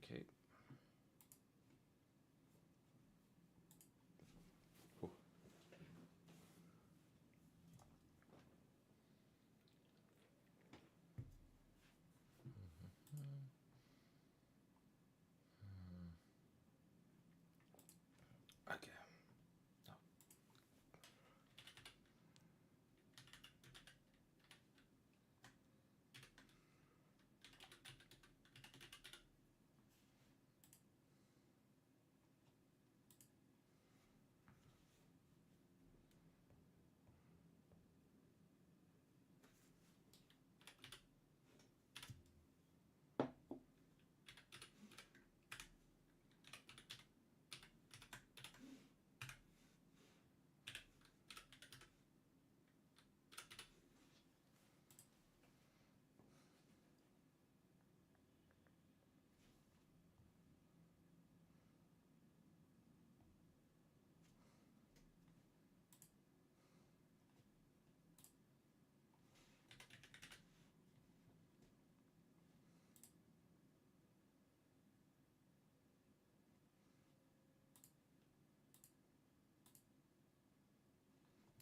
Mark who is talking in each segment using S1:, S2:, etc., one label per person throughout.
S1: Okay. Ooh. Okay.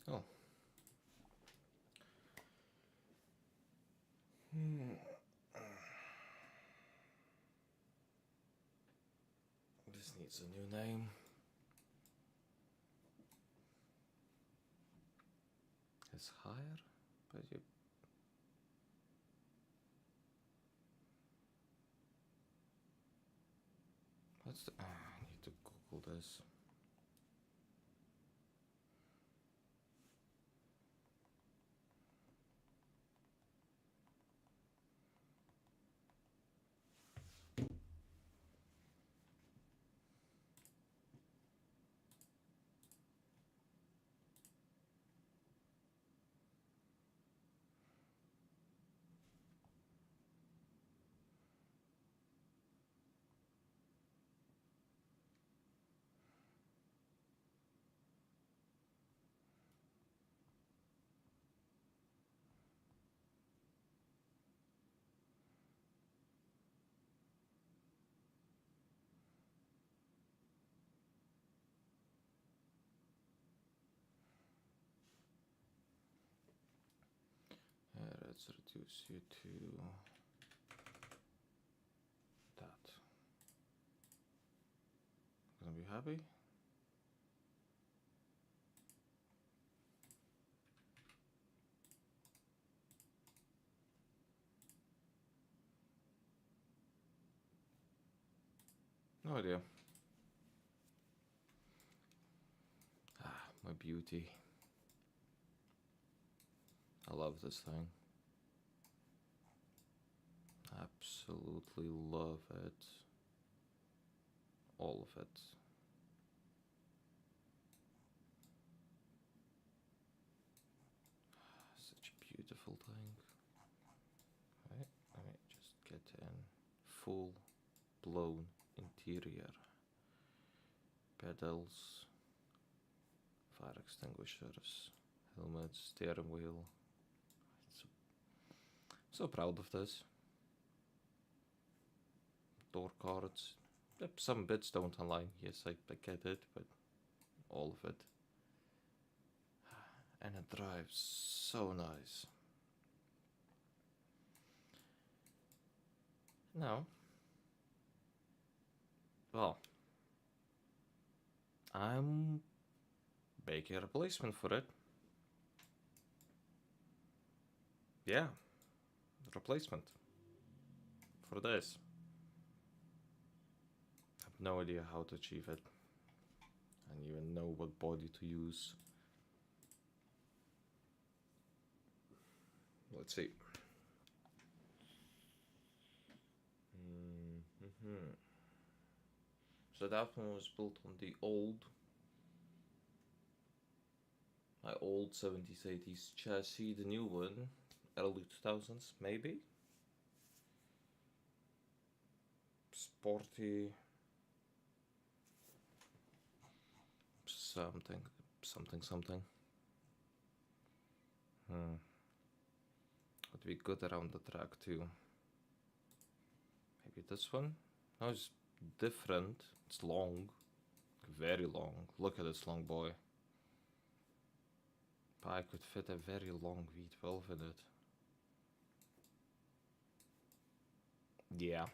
S1: No. Oh. This needs a new name. It's higher, but you. What's the? I need to Google this. Let's reduce you to that. Gonna be happy? No idea. Ah, my beauty. I love this thing. Absolutely love it. All of it. Such a beautiful thing. Right, let me just get in full blown interior. Pedals, fire extinguishers, helmet, steering wheel. So proud of this. Door cards. Some bits don't align. Yes, I get it, but all of it. And it drives so nice. Now, well, I'm making a replacement for it. Yeah, replacement for this. I have no idea how to achieve it. I don't even know what body to use. Let's see. So that one was built on the my old 70s 80s chassis. The new one, early 2000s maybe. Sporty. Something. What to be good around the track too. Maybe this one? No, it's different. It's long. Very long. Look at this long boy. But I could fit a very long V12 in it. Yeah.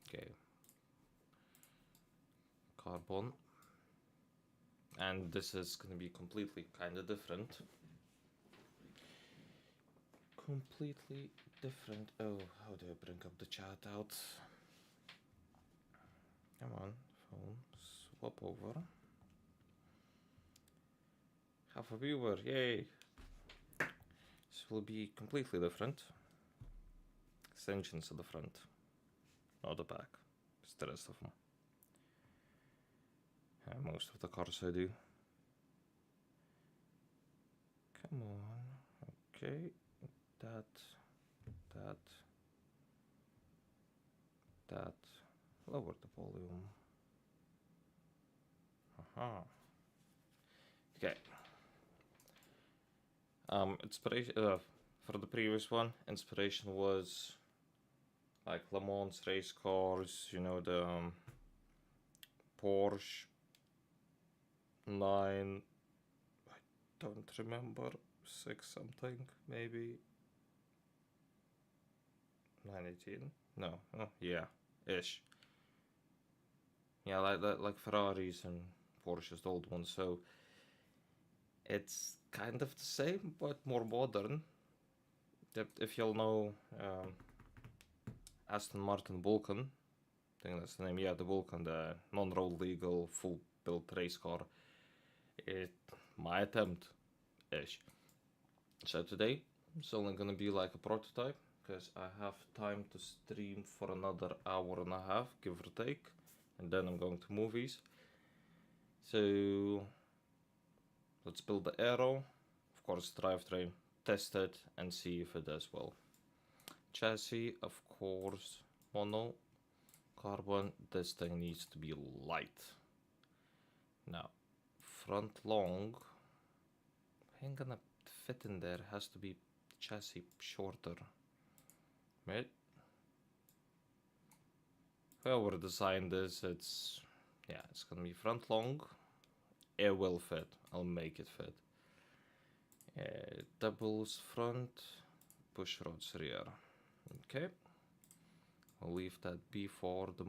S1: Okay. Carbon. And this is gonna be completely kinda different. Completely different. Oh, how do I bring up the chat out? Come on, phone. Swap over. Half a viewer, yay! This will be completely different. Extensions at the front, not the back. It's the rest of them. Most of the cars I do. Come on. Okay. That. Lower the volume. Aha. Okay. Inspiration for the previous one. Inspiration was like Le Mans race cars. You know, the Porsche 9. I don't remember, 6 something maybe. 918. No. Oh, yeah, ish. Yeah, like Ferraris and Porsches, the old ones. So it's kind of the same, but more modern. If you'll know Aston Martin Vulcan, I think that's the name. Yeah, the Vulcan, the non-road legal, full-built race car. My attempt ish. So today it's only gonna be like a prototype, because I have time to stream for another hour and a half, give or take, and then I'm going to movies. So let's build the aero, of course drivetrain, test it and see if it does well. Chassis, of course, mono, carbon. This thing needs to be light. Now, front long ain't gonna fit in there, has to be chassis shorter. Right? Whoever designed this, it's gonna be front long. It will fit. I'll make it fit. Doubles front, push rods rear. Okay. I'll leave that before the.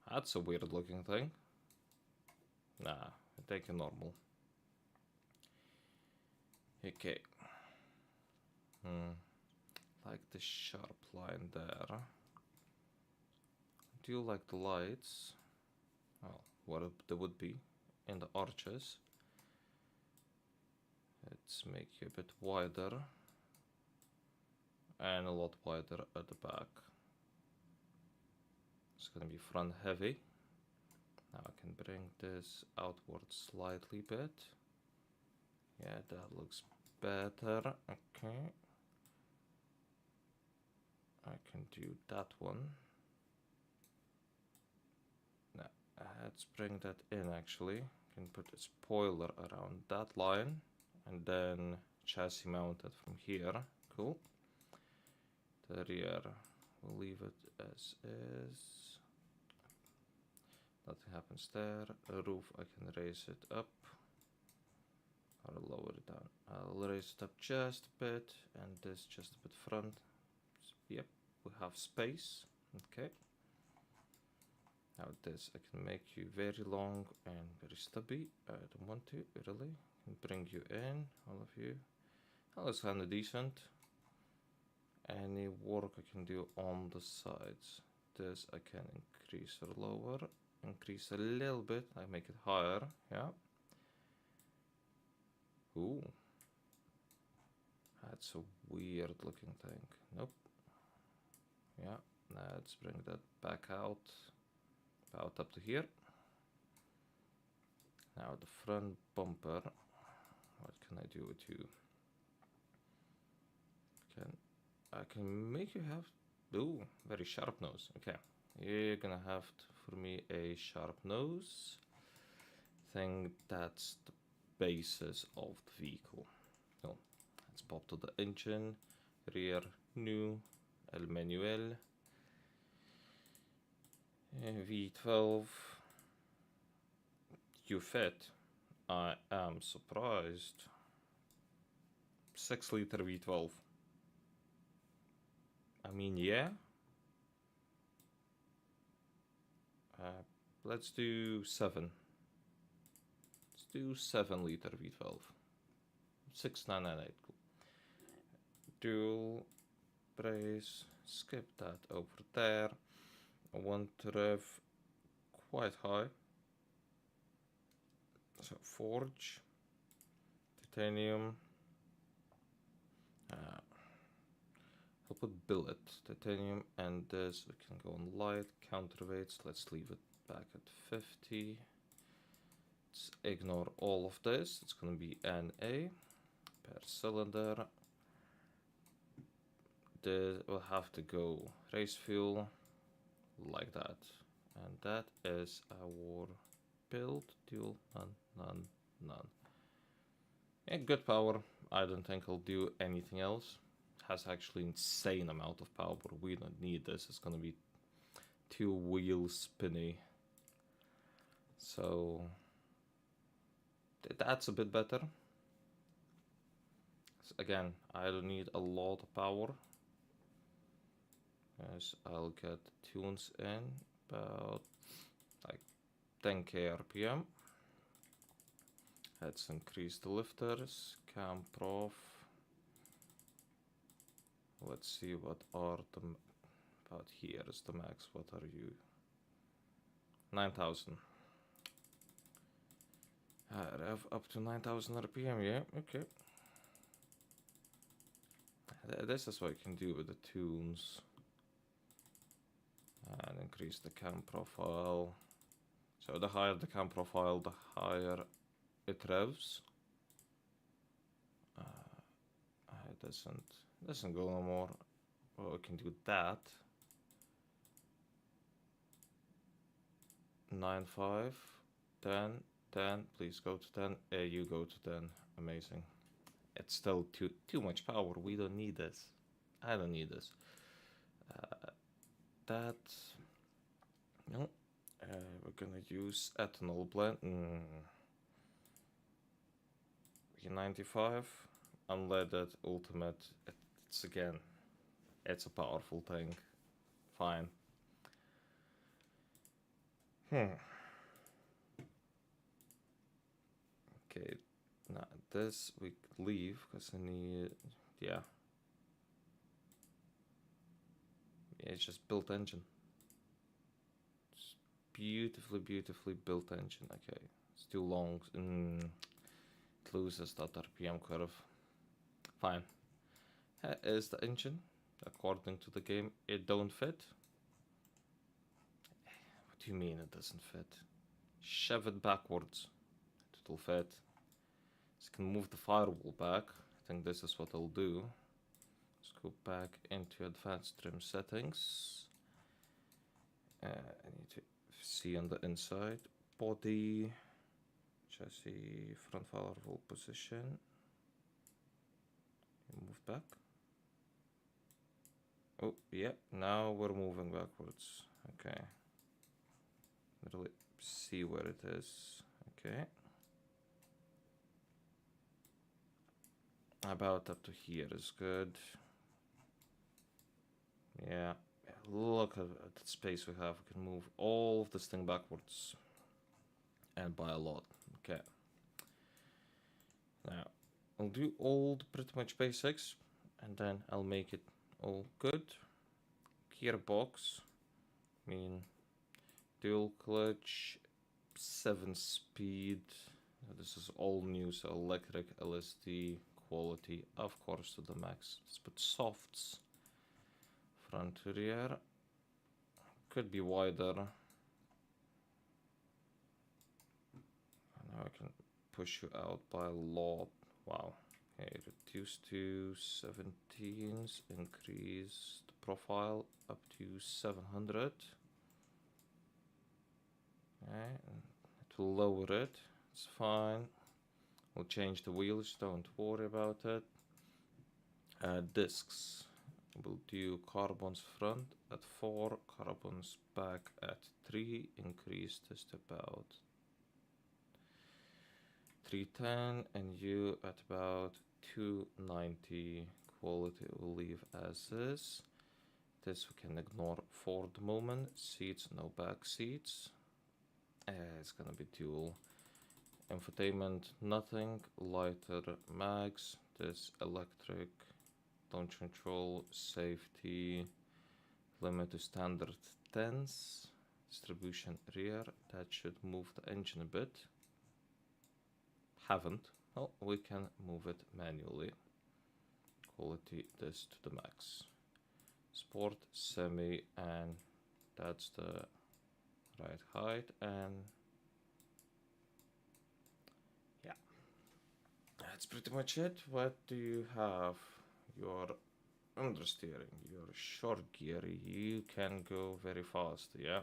S1: That's a weird looking thing. Nah, I take a normal. Okay. Like the sharp line there. Do you like the lights? Well, what there would be in the arches. Let's make you a bit wider. And a lot wider at the back. It's gonna be front heavy. Now I can bring this outward slightly bit. Yeah, that looks better. Okay. I can do that one. Now, let's bring that in actually. Can put a spoiler around that line. And then chassis mounted from here. Cool. The rear, we'll leave it as is. Nothing happens there. A roof, I can raise it up. Or lower it down. I'll raise it up just a bit. And this just a bit front. Yep, we have space. Okay. Now this I can make you very long and very stubby. I don't want to really. I can bring you in, all of you. That looks kinda decent. Any work I can do on the sides. This I can increase or lower. Increase a little bit. I make it higher. Yeah. Ooh. That's a weird looking thing. Nope. Yeah, let's bring that back out up to here. Now the front bumper, what can I do with you? I can make you have, ooh, very sharp nose. Okay, you're gonna have for me a sharp nose. I think that's the basis of the vehicle. No, Let's pop to the engine, rear, new, El Manuel, V12, you fit. I am surprised. 6 liter V12. I mean, yeah. Let's do 7. Let's do 7 liter V12. 6998. Cool. Dual brace. Skip that over there. I want to rev quite high. So forge, titanium. I'll put billet, titanium, and this we can go on light, counterweights. Let's leave it back at 50. Let's ignore all of this. It's gonna be NA per cylinder. This will have to go race fuel like that, and that is our build. Dual, none. Yeah, good power. I don't think I'll do anything else. Has actually insane amount of power. We don't need this. It's gonna be 2 wheels spinny. So that's a bit better. So again, I don't need a lot of power. Yes, I'll get tunes in about like 10k RPM. Let's increase the lifters, cam prof. Let's see what are the, about here is the max. What are you? 9,000. Rev up to 9,000 RPM, yeah, okay. This is what I can do with the tunes. And increase the cam profile. So the higher the cam profile, the higher it revs. It doesn't go no more. Well, we can do that. 9.5, 10, 10. Please go to 10. You go to 10. Amazing. It's still too much power. We don't need this. I don't need this. That. No. We're gonna use ethanol blend. E95. Unleaded ultimate. It's again. It's a powerful thing. Fine. Okay. Now this we leave because I need. Yeah. It's just built engine. It's beautifully built engine. Okay, it's too long. It loses that RPM curve. Fine. Here is the engine. According to the game, it don't fit. What do you mean it doesn't fit? Shove it backwards. It'll fit. Just can move the firewall back. I think this is what I'll do. Let's go back into advanced trim settings. I need to see on the inside. Body, chassis, front firewall position. Move back. Oh, yeah, now we're moving backwards. Okay. Really see where it is. Okay. About up to here is good. Yeah, look at the space we have. We can move all of this thing backwards. And by a lot. Okay. Now, I'll do all the pretty much basics. And then I'll make it all good. Gearbox. I mean, dual clutch. 7-speed. This is all new, so electric, LSD, quality, of course, to the max. Let's put softs. Front to rear. Could be wider. Now I can push you out by a lot. Wow. Okay, reduce to 17s. Increase the profile up to 700. Okay, it will lower it. It's fine. We'll change the wheels. Don't worry about it. Discs. We'll do carbons front at 4, carbons back at 3, increase this to about 310, and you at about 290. Quality we'll leave as is. This we can ignore for the moment. Seats, no back seats. It's gonna be dual. Infotainment, nothing. Lighter mags. This electric. Launch control, safety. Limit to standard 10s. Distribution rear. That should move the engine a bit. Haven't. Well, we can move it manually. Quality this to the max. Sport, semi, and that's the right height, and yeah, that's pretty much it. What do you have? Your understeering, your short gear, you can go very fast, yeah.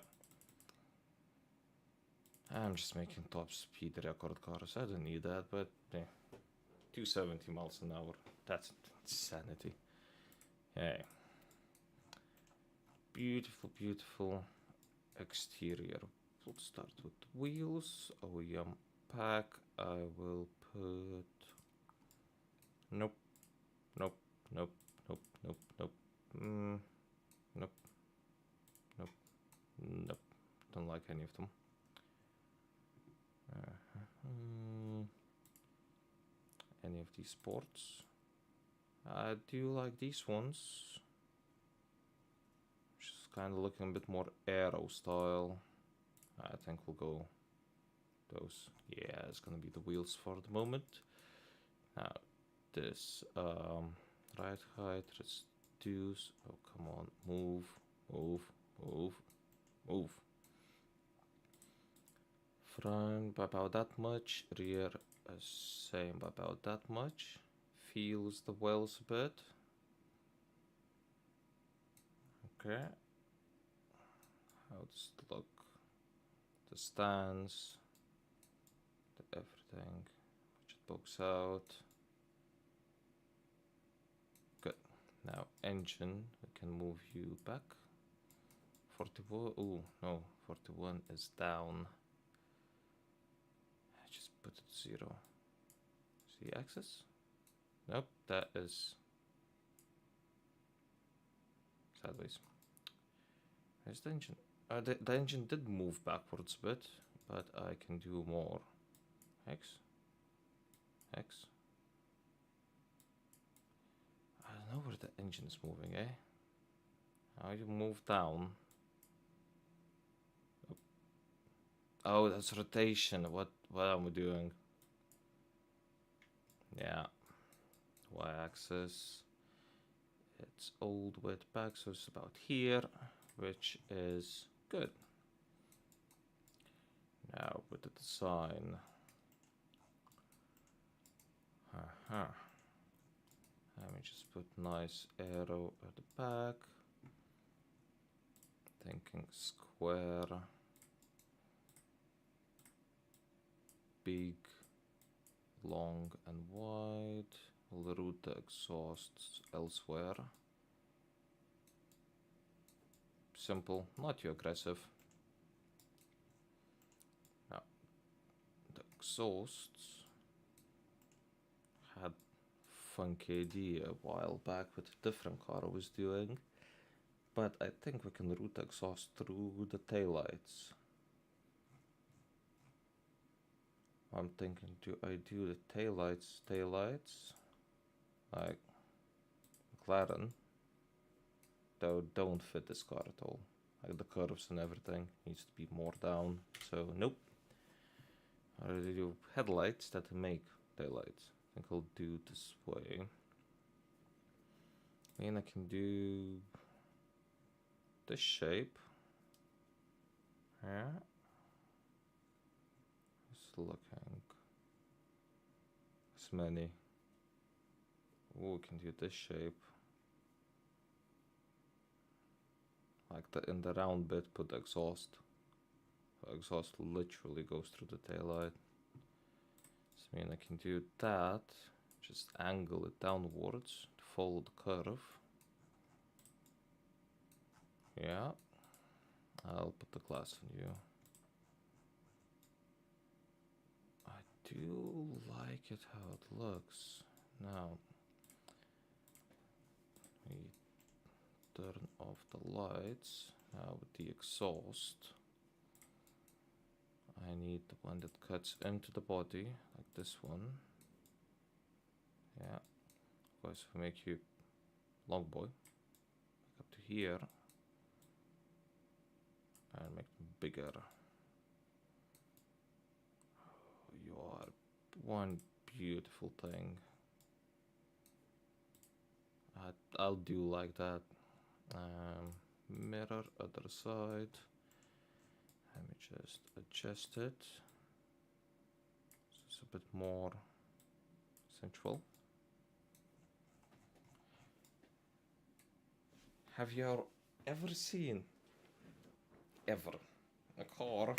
S1: I'm just making top speed record cars, I don't need that, but yeah, 270 miles an hour, that's insanity. Yeah. Beautiful, beautiful exterior. We'll start with wheels. OEM pack. I will put. Nope. Nope. Nope. Nope. Nope. Nope. Nope. Nope. Nope. Don't like any of them. Any of these sports? I do like these ones. Kind of looking a bit more aero style. I think we'll go those. Yeah, it's gonna be the wheels for the moment. Now this right height reduce. Oh, come on, move, move, move, move. Front by about that much. Rear same by about that much. Feels the wheels a bit. Okay. How does it look? The stands, the everything, which it pokes out. Good. Now engine, we can move you back. 41. Oh no, 41 is down. Just put it 0. Z axis? Nope, that is sideways. Where's the engine? The engine did move backwards a bit, but I can do more. X. X. I don't know where the engine is moving, eh? How you move down? Oh, that's rotation. What am I doing? Yeah. Y-axis. It's old with back, so it's about here, which is good. Now with the design. Let me just put nice arrow at the back. Thinking square. Big, long and wide. We'll route the exhausts elsewhere. Simple, not too aggressive. Now, the exhausts had funky idea a while back with a different car I was doing, but I think we can route the exhaust through the taillights. I'm thinking, do I do the taillights, like McLaren? Though don't fit this car at all. Like the curves and everything needs to be more down. So nope. I already do headlights that make taillights. I think I'll do this way. And I can do this shape. Yeah. It's looking as many. Oh, we can do this shape. Like in the round bit, put the exhaust. The exhaust literally goes through the taillight. So I mean I can do that. Just angle it downwards to follow the curve. Yeah, I'll put the glass on you. I do like it how it looks. Now, we turn off the lights. Now with the exhaust, I need the one that cuts into the body, like this one. Yeah, of course, if I make you long boy, back up to here, and make them bigger. You are one beautiful thing. I'll do like that. Mirror, other side. Let me just adjust it. So it's a bit more sensual. Have you ever seen a car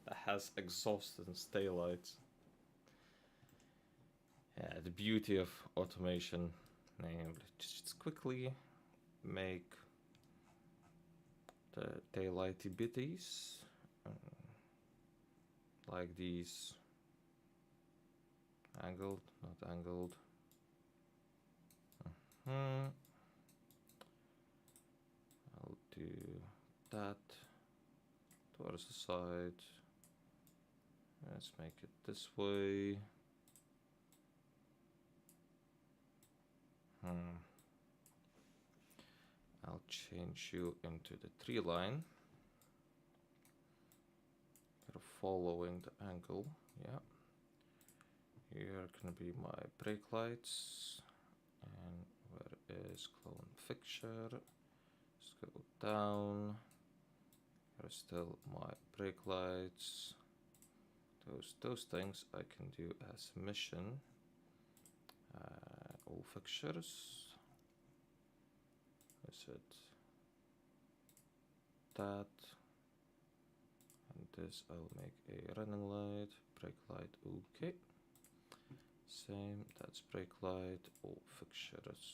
S1: that has exhaust and taillights? Yeah, the beauty of automation. Just quickly make the taillighty bitties like these, angled, not angled. I'll do that towards the side. Let's make it this way. I'll change you into the tree line. You're following the angle, yeah. Here gonna be my brake lights. And where is clone fixture? Let's go down. Here's still my brake lights. Those things I can do as mission. All fixtures. Is it that? And this I'll make a running light, brake light, okay. Same, that's brake light, all fixtures.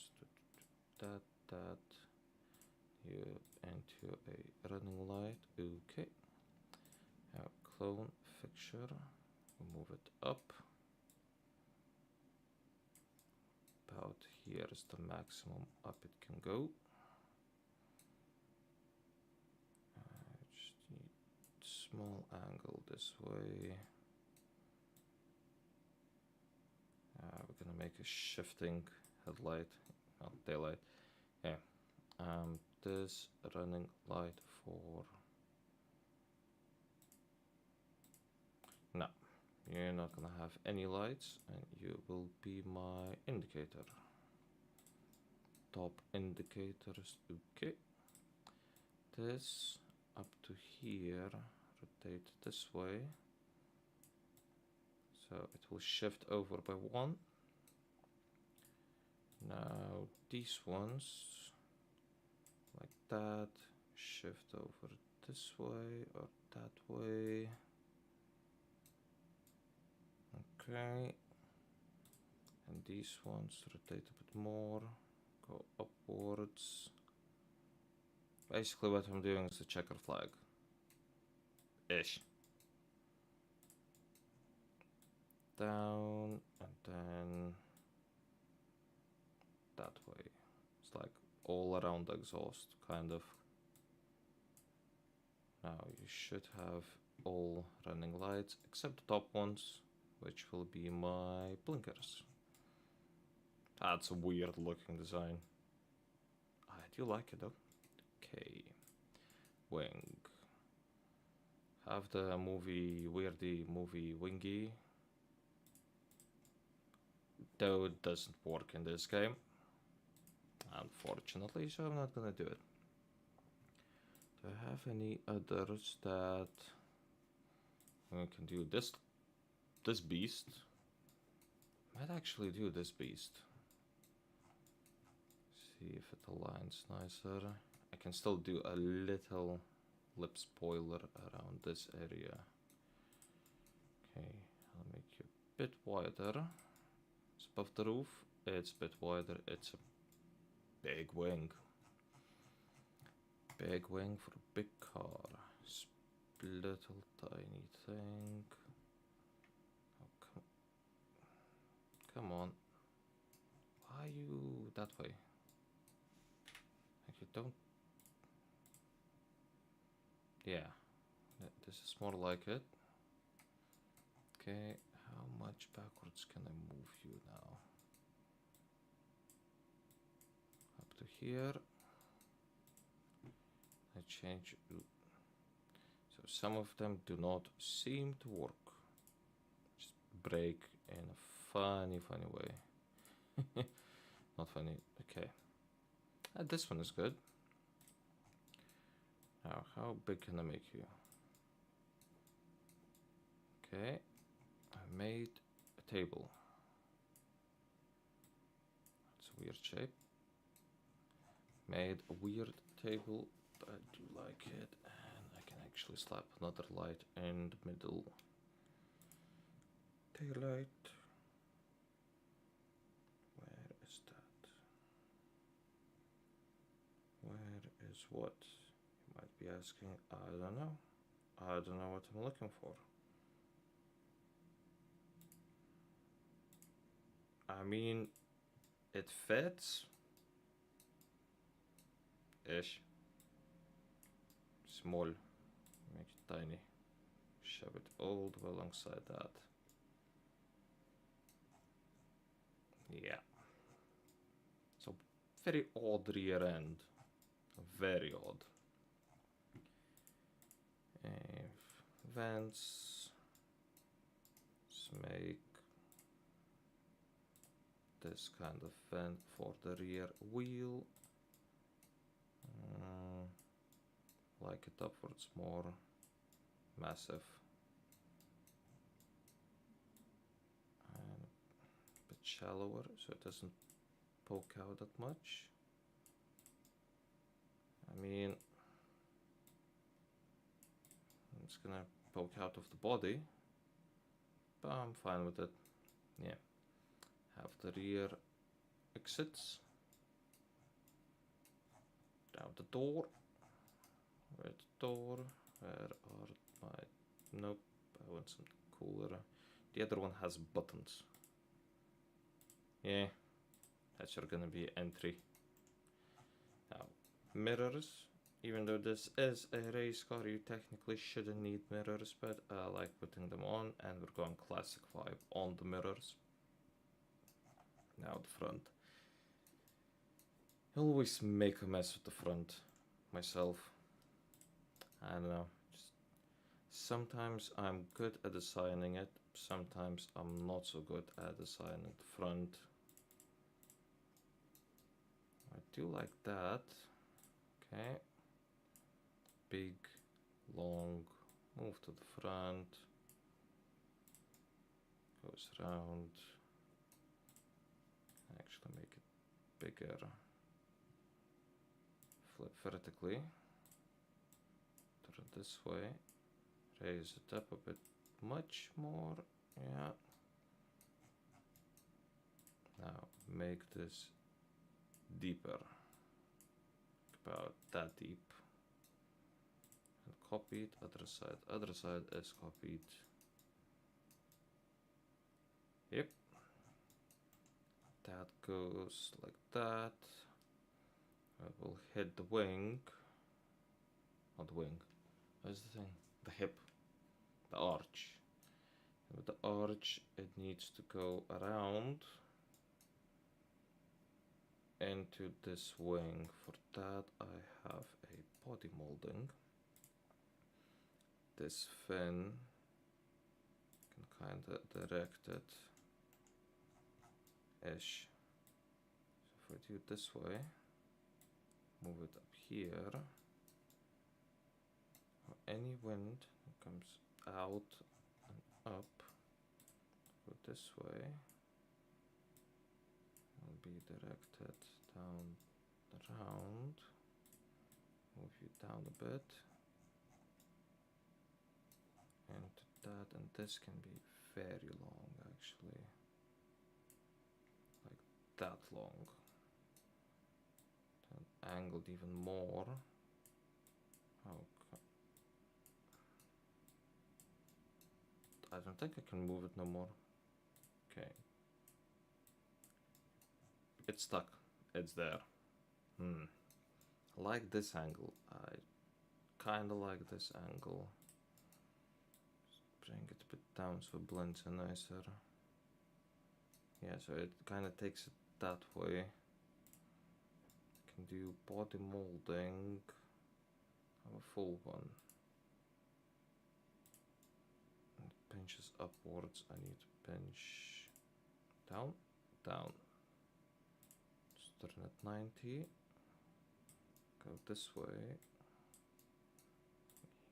S1: That. You into a running light, okay. Now clone fixture, move it up. About here is the maximum up it can go. Just need small angle this way. We're gonna make a shifting headlight, well, daylight. Yeah. This running light for. No, you're not gonna have any lights, and you will be my indicator. Top indicators, okay. This up to here, rotate this way. So it will shift over by one. Now these ones, like that, shift over this way or that way. Okay. And these ones rotate a bit more, go upwards. Basically what I'm doing is a checker flag. Ish. Down and then that way. It's like all around the exhaust, kind of. Now you should have all running lights except the top ones, which will be my blinkers. That's a weird looking design. I do like it though. Okay. Wing. Have the weirdy movie wingy. Though it doesn't work in this game, unfortunately, so I'm not gonna do it. Do I have any others that we can do? This beast might actually do this beast. See if it aligns nicer. I can still do a little lip spoiler around this area. Okay, I'll make you a bit wider. It's above the roof, it's a bit wider, it's a Big wing. Big wing for a big car. Little tiny thing. Oh, come on. Why are you that way? Like you don't... Yeah, this is more like it. Okay, how much backwards can I move you now? Up to here. I change. So some of them do not seem to work. Just break in a funny way. Not funny. Okay. This one is good. Now, how big can I make you? Okay. I made a table. It's a weird shape. Made a weird table, but I do like it. And I can actually slap another light in the middle. Taillight. Where is that? Where is what? You might be asking. I don't know. I don't know what I'm looking for. I mean, it fits. Ish. Small. Make it tiny. Shove it all the way alongside that. Yeah. So very odd rear end. Very odd. Vents. Let's make this kind of vent for the rear wheel. Like it upwards more massive. And a bit shallower so it doesn't poke out that much. I mean, it's gonna poke out of the body, but I'm fine with it. Yeah. Have the rear exits. Down the door. Where's the door? Where are my... Nope, I want something cooler. The other one has buttons. Yeah, that's your gonna be entry. Now, mirrors. Even though this is a race car, you technically shouldn't need mirrors, but I like putting them on, and we're going classic vibe on the mirrors. Now the front. I always make a mess with the front myself. I don't know. Just sometimes I'm good at designing it. Sometimes I'm not so good at designing the front. I do like that. Okay. Big, long, move to the front. Goes around. Actually make it bigger. Flip vertically. Turn it this way. Raise it up a bit much more. Yeah. Now make this deeper. About that deep. And copy it. Other side. Other side is copied. Yep. That goes like that. I will hit the wing. Not the wing. What's the thing? The hip. The arch. And with the arch, it needs to go around into this wing. For that, I have a body molding. This fin can kind of direct it ish. So if I do it this way, move it up here, any wind that comes out and up, go this way, will be directed down around, move you down a bit, into that, and this can be very long actually, like that long. angled even more. Okay. I don't think I can move it no more. Okay. It's stuck. It's there. I like this angle. I kinda like this angle. Just bring it a bit down so it blends in nicer. Yeah, so it kinda takes it that way. I can do body molding. Have a full one. And it pinches upwards. I need to pinch down, down. Just turn it 90. Go this way.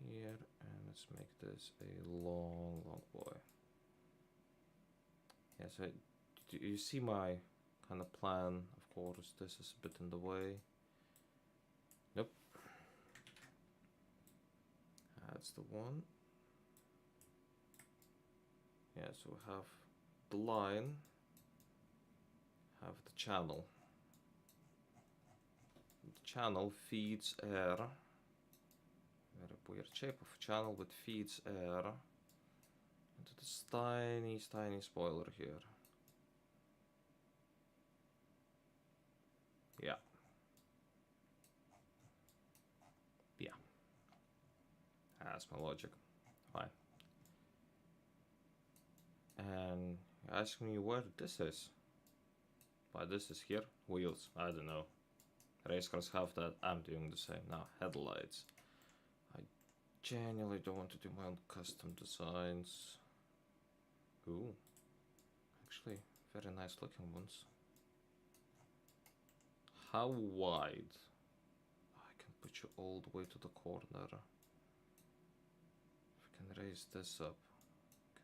S1: Here, and let's make this a long boy. Yeah, so do you see my kind of plan? Of course, this is a bit in the way. Nope. That's the one. Yeah, so we have the line, have the channel. The channel feeds air. Very weird shape of channel, but feeds air into this tiny spoiler here. Yeah. Yeah. That's my logic. Fine. And you're asking me where this is. Why this is here? Wheels. I don't know. Race cars have that. I'm doing the same. Now, headlights. I genuinely don't want to do my own custom designs. Ooh. Actually, very nice looking ones. How wide? I can put you all the way to the corner. If I can raise this up,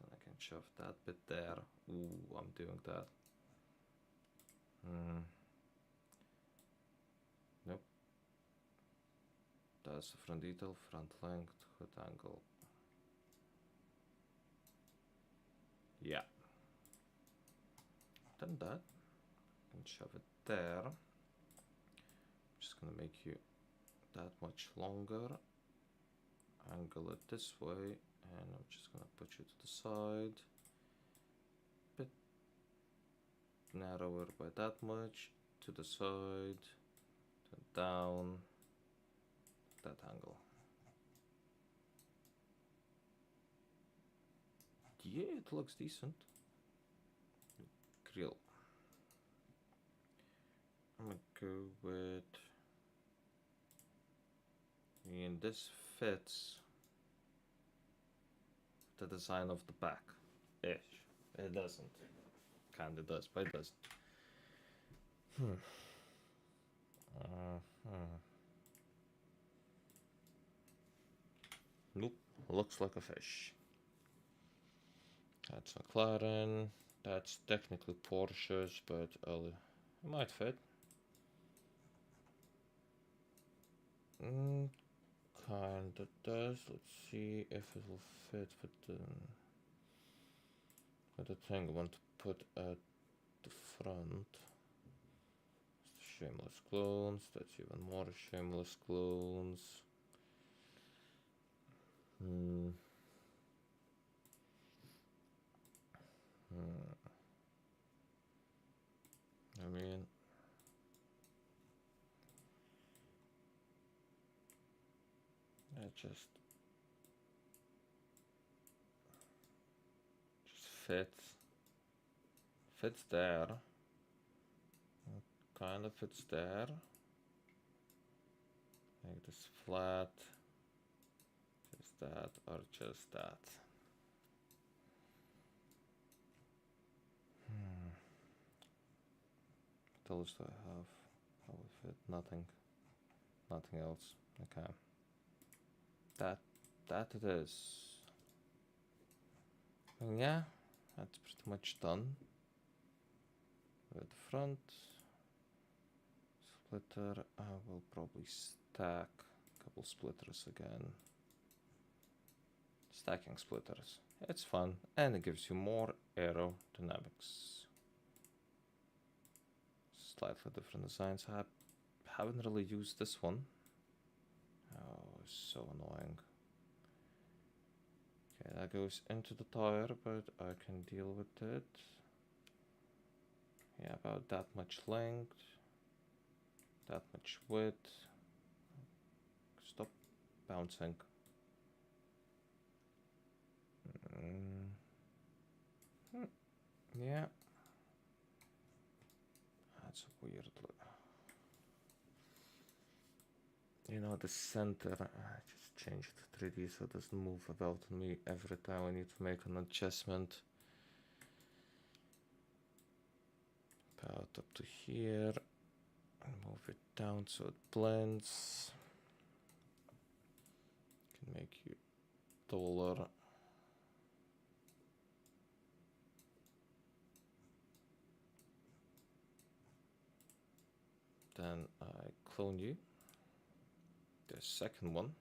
S1: I can shove that bit there. Ooh, I'm doing that. Nope. That's the front detail, front length, hood angle. Yeah. Done that. And shove it there. Just gonna make you that much longer. Angle it this way, and I'm just gonna put you to the side. Bit narrower by that much. To the side. Down. That angle. Yeah, it looks decent. Grill. I'm gonna go with. And this fits the design of the back ish. It doesn't. Kinda does, but it doesn't. Nope. Looks like a fish. That's McLaren. That's technically Porsches, but it might fit. Kinda does. Let's see if it will fit with the thing I want to put at the front. Shameless clones. That's even more shameless clones. I mean, it just fits there. It kind of fits there. Make this flat. Just that or just that. What else do I have? How will fit? Nothing. Nothing else. Okay. That it is. And yeah, that's pretty much done. With the front splitter, I will probably stack a couple splitters again. Stacking splitters. It's fun and it gives you more aerodynamics. Slightly different designs haven't really used this one. Oh, so annoying. Okay, that goes into the tire, but I can deal with it. Yeah, about that much length, that much width. Stop bouncing. Yeah. That's weird. You know, the center, I just changed 3D so it doesn't move about me every time I need to make an adjustment. About up to here, and move it down so it blends. Can make you taller. Then I clone you. The second one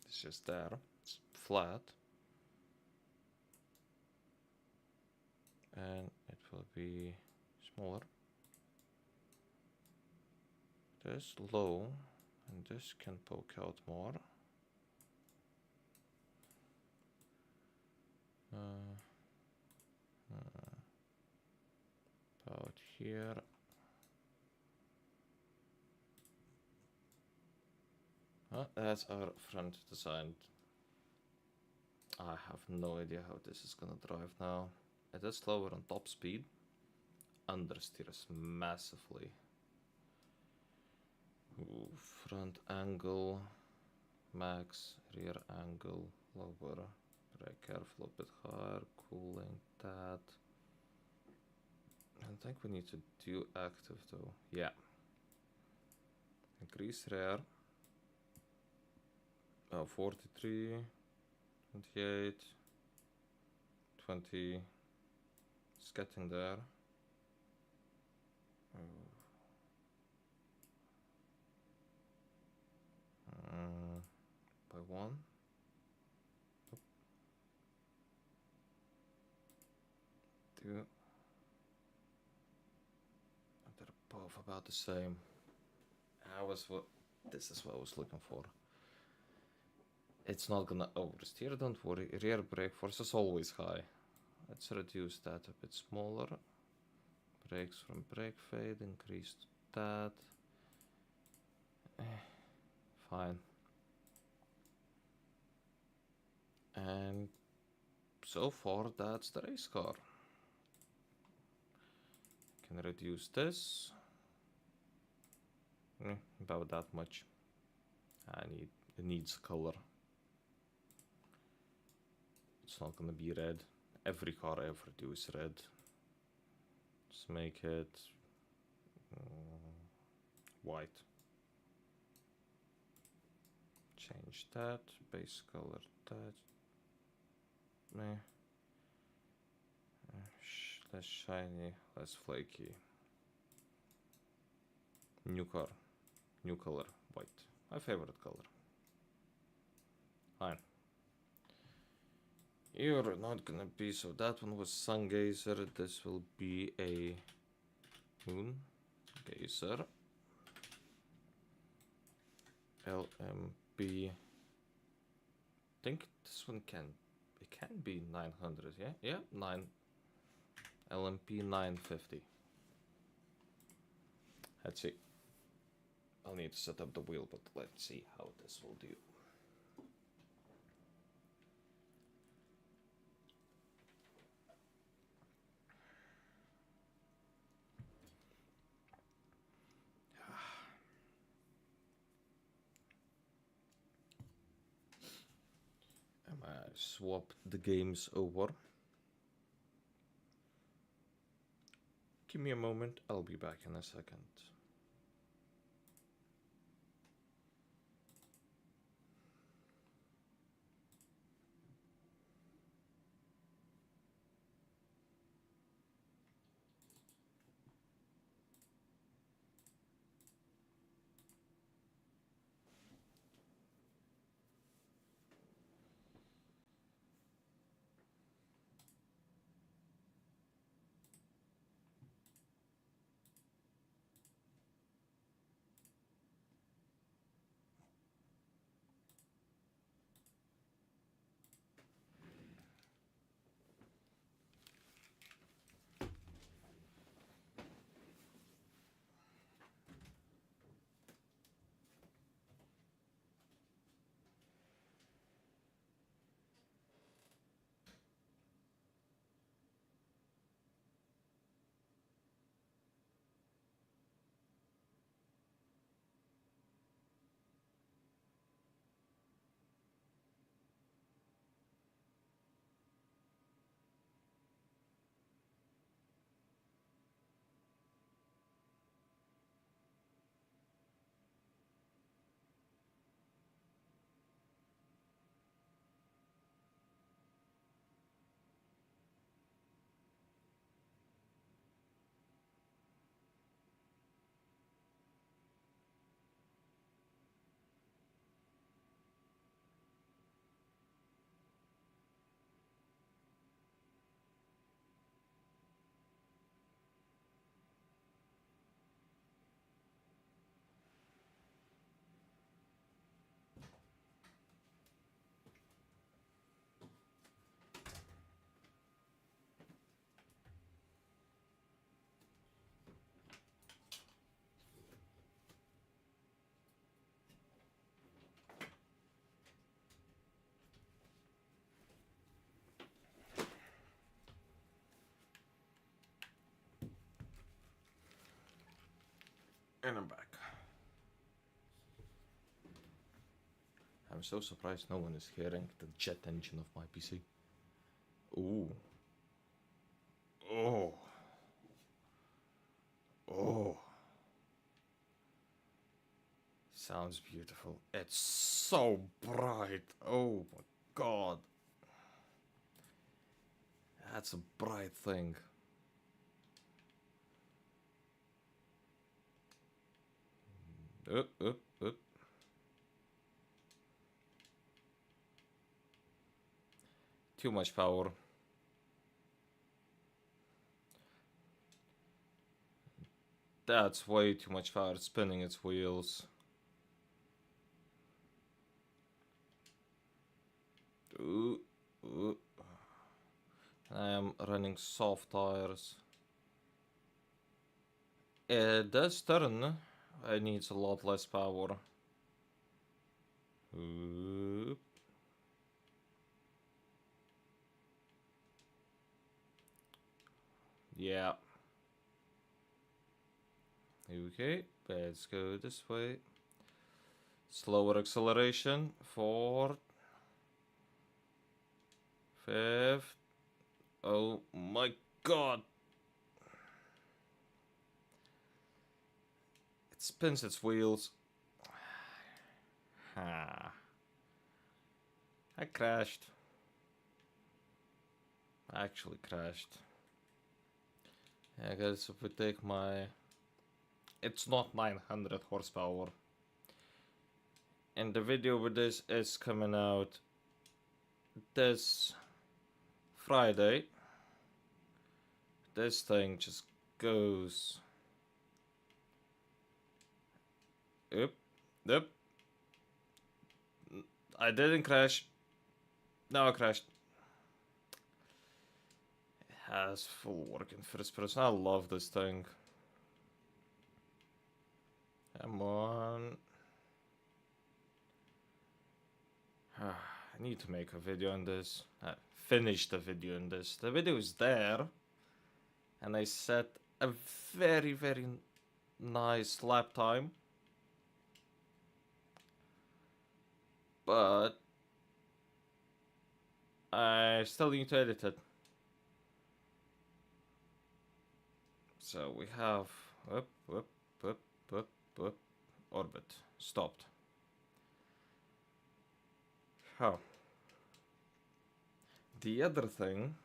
S1: is just there, it's flat. And it will be smaller. This low, and this can poke out more. About here. That's our front design. I have no idea how this is gonna drive now. It is slower on top speed. Understeers massively. Ooh, front angle, max, rear angle, lower. Brake careful, a bit higher, cooling that. I think we need to do active though. Yeah. Increase rear. 43, 28, 20. It's getting there. By 1. Oop. 2. They're both about the same. This is what I was looking for. It's not gonna oversteer, don't worry. Rear brake force is always high. Let's reduce that a bit smaller. Brakes from brake fade, increase that. Fine. And so far, that's the race car. Can reduce this. About that much. It needs color. It's not gonna be red. Every car I ever do is red. Just make it white. Change that. Base color that. Less shiny, less flaky. New car. New color. White. My favorite color. Fine. You're not gonna be, so that one was Sungazer. This will be a Moon Gazer. LMP. I think this one can be 900, yeah? Yeah, 9. LMP900. Let's see. I'll need to set up the wheel, but let's see how this will do. I swap the games over. Give me a moment, I'll be back in a second. And I'm back. I'm so surprised no one is hearing the jet engine of my PC. Ooh. Oh. Oh. Sounds beautiful. It's so bright. Oh my god. That's a bright thing. Up, up, up. Too much power. That's way too much power spinning its wheels. Ooh, ooh. I am running soft tires. It does turn. It needs a lot less power. Oop. Yeah. Okay, let's go this way. Slower acceleration. 4, 5. Oh my god. It spins its wheels. Ha. I crashed. I actually crashed. I guess if we take my... It's not 900 horsepower. And the video with this is coming out this Friday. This thing just goes... Up, up. I didn't crash. No, I crashed. It has full working first person. I love this thing. Come on. I need to make a video on this. Finish the video on this. The video is there. And I set a very, very nice lap time. But I still need to edit it. So we have up, up, up, up, up, orbit. Stopped. Oh. The other thing,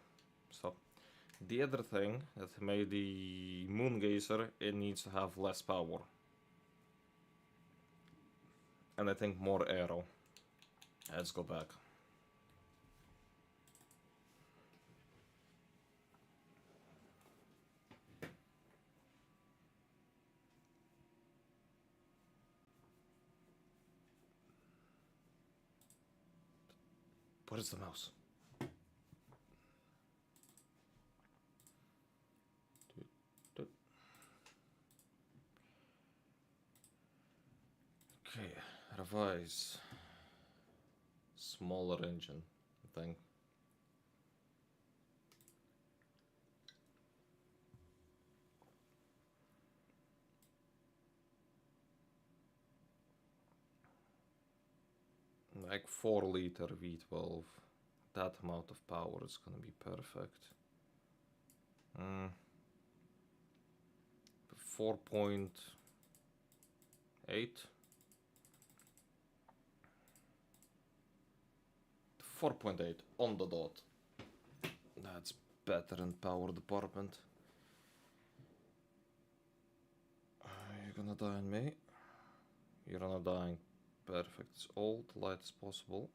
S1: the other thing that made the Moongazer, it needs to have less power. And I think more aero. Let's go back. Where's the mouse? Okay, revise. Smaller engine, I think. Like 4-liter V12. That amount of power is gonna be perfect. 4.8. 4.8 on the dot. That's better in power department. You're gonna die on me. You're not dying. Perfect. It's all the light as possible.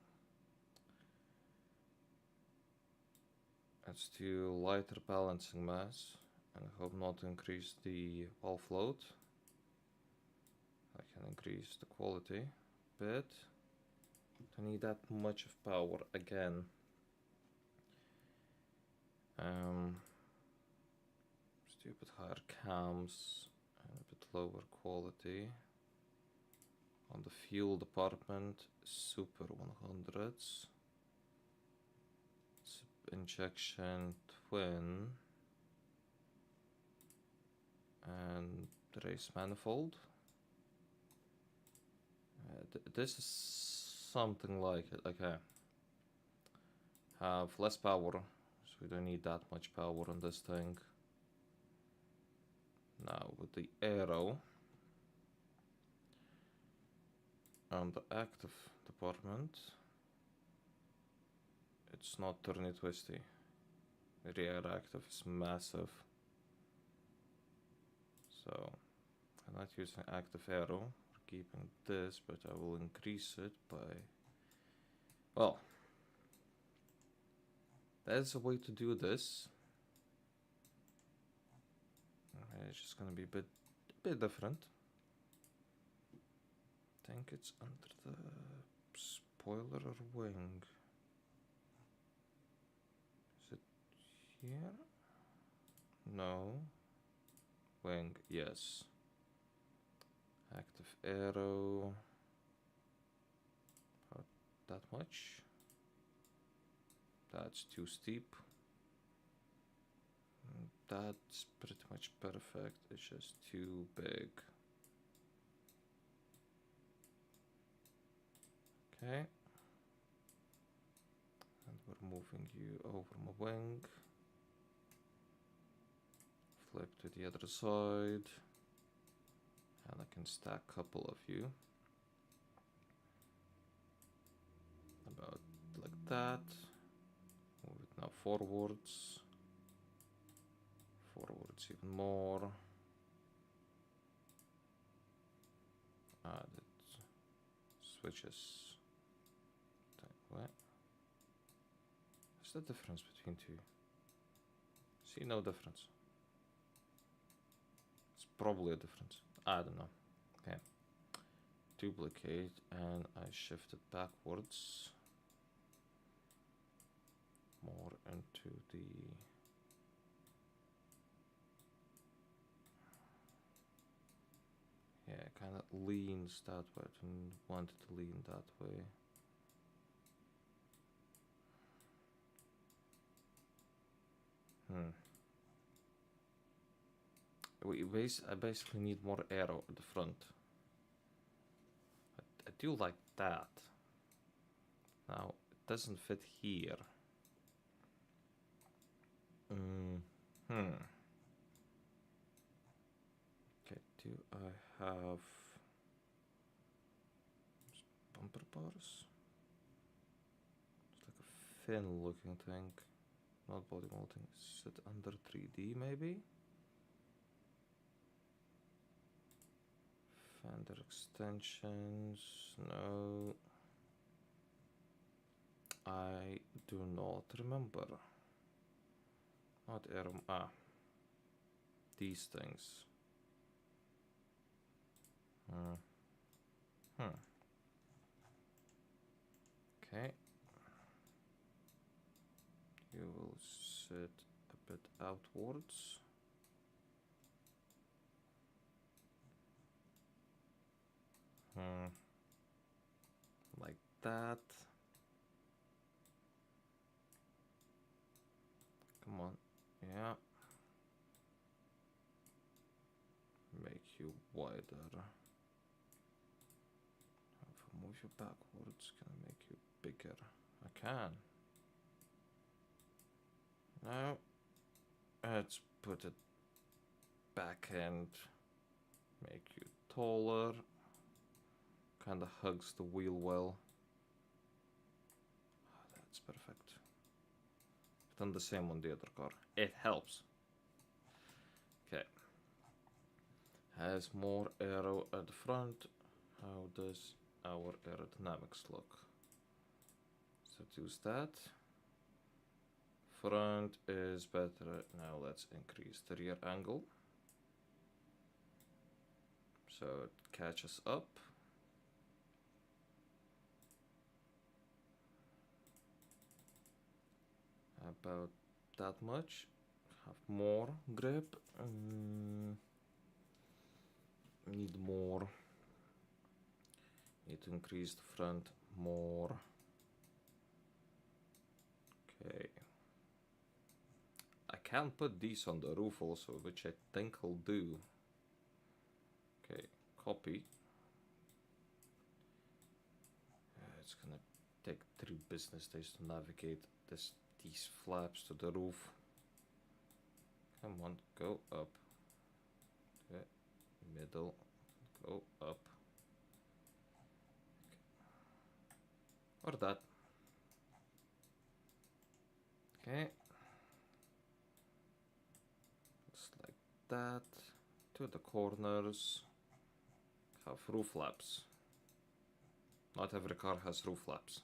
S1: Let's do lighter balancing mass and hope not to increase the valve load. I can increase the quality a bit. Don't need that much of power again. Stupid higher cams and a bit lower quality. On the fuel department, super 100s. Injection twin. And race manifold. This is something like it. Okay. Have less power, so we don't need that much power on this thing. Now with the arrow on the active department, it's not turny twisty. Rear active is massive. So I'm not using active arrow, we're keeping this, but I will increase it by, well, there's a way to do this. It's just gonna be a bit different. I think it's under the spoiler or wing. Is it here? No. Wing, yes. Active arrow. About that much. That's too steep. That's pretty much perfect. It's just too big. Okay. And we're moving you over my wing. Flip to the other side. And I can stack a couple of you. About like that. Move it now forwards. Forwards even more. Add it. Switches. What? What's the difference between two? See, no difference. It's probably a difference. I don't know. Okay. Duplicate, and I shift it backwards. More into the... Yeah, it kind of leans that way. I don't want it to lean that way. I basically need more arrow at the front. I do like that. Now, it doesn't fit here. Okay, do I have bumper bars? It's like a fin looking thing. Not body molding. Is it under 3D maybe? Fender extensions, no. I do not remember. Not arrow, these things. Okay. You will sit a bit outwards. Like that. Come on, yeah. Make you wider. If I move you backwards, can I make you bigger? I can. Now, let's put it back and make you taller. Kinda hugs the wheel well. That's perfect. I've done the same on the other car. It helps. Okay. Has more aero at the front. How does our aerodynamics look? So use that. Front is better. Now let's increase the rear angle. So it catches up. About that much. Have more grip. Need more. Need to increase the front more. Okay. I can put these on the roof also, which I think I'll do. Okay, copy. It's gonna take 3 business days to navigate these flaps to the roof. Come on, go up. Okay. Middle, go up. Okay. Or that. Okay. Just like that. To the corners. Have roof flaps. Not every car has roof flaps.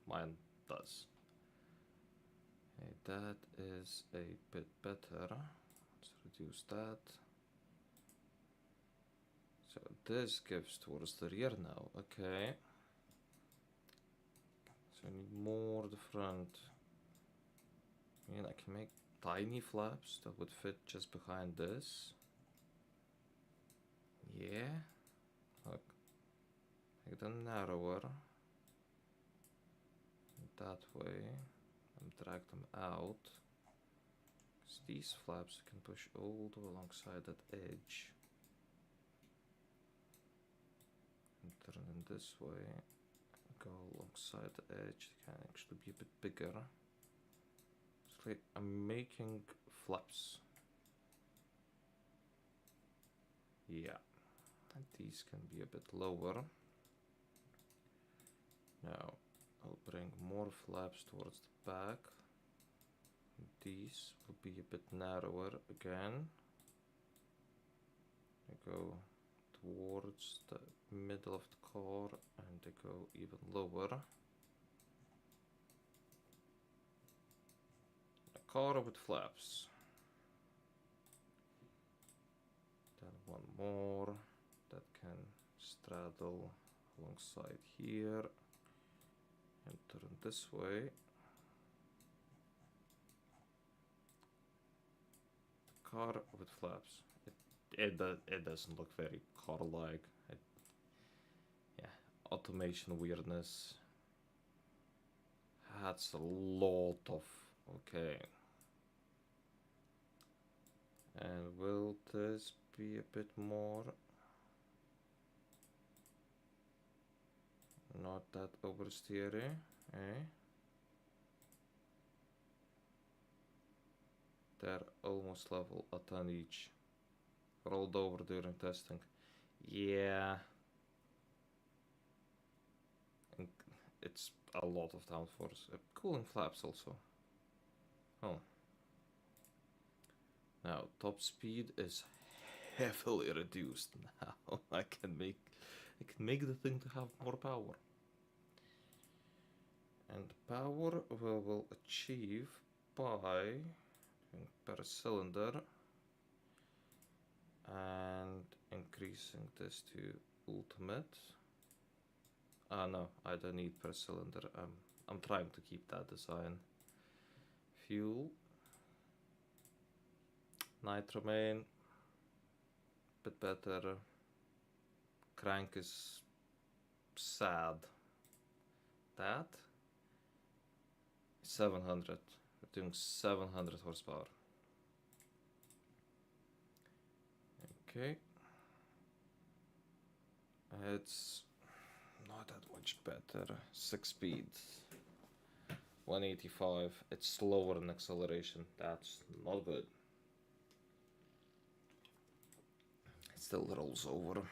S1: Mine does. Okay, that is a bit better. Let's reduce that. So this gives towards the rear now. Okay. So I need more the front. I mean, I can make tiny flaps that would fit just behind this. Yeah. Look. Make them narrower. That way. And drag them out. Because these flaps you can push all the way alongside that edge. And turn them this way. Go alongside the edge. They can actually be a bit bigger. It's like I'm making flaps. Yeah. And these can be a bit lower. Now I'll bring more flaps towards the back. These will be a bit narrower again. They go towards the middle of the car and they go even lower. A car with flaps. Then one more that can straddle alongside here and turn this way. Car with flaps. It doesn't look very car-like. Yeah, automation weirdness. That's a lot of... Okay. And will this be a bit more? Not that oversteery, eh? They're almost level, a ton each. Rolled over during testing. Yeah. And it's a lot of downforce. Cooling flaps also. Oh. Now, top speed is heavily reduced now. I can make the thing to have more power. And power we will achieve by per cylinder and increasing this to ultimate. No, I don't need per cylinder. I'm trying to keep that design. Fuel, nitro main, bit better. Crank is sad. That 700. We're doing 700 horsepower. Okay. It's not that much better. 6 speed. 185. It's slower in acceleration. That's not good. It still rolls over.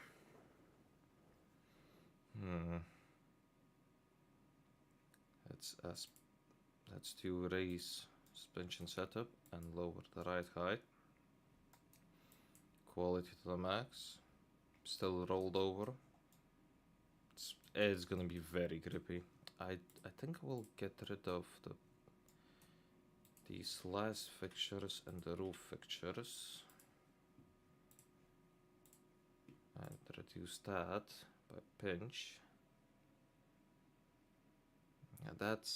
S1: Let's do raise suspension setup and lower the ride height. Quality to the max. Still rolled over. It's gonna be very grippy. I think I will get rid of these last fixtures and the roof fixtures and reduce that by pinch. Yeah, that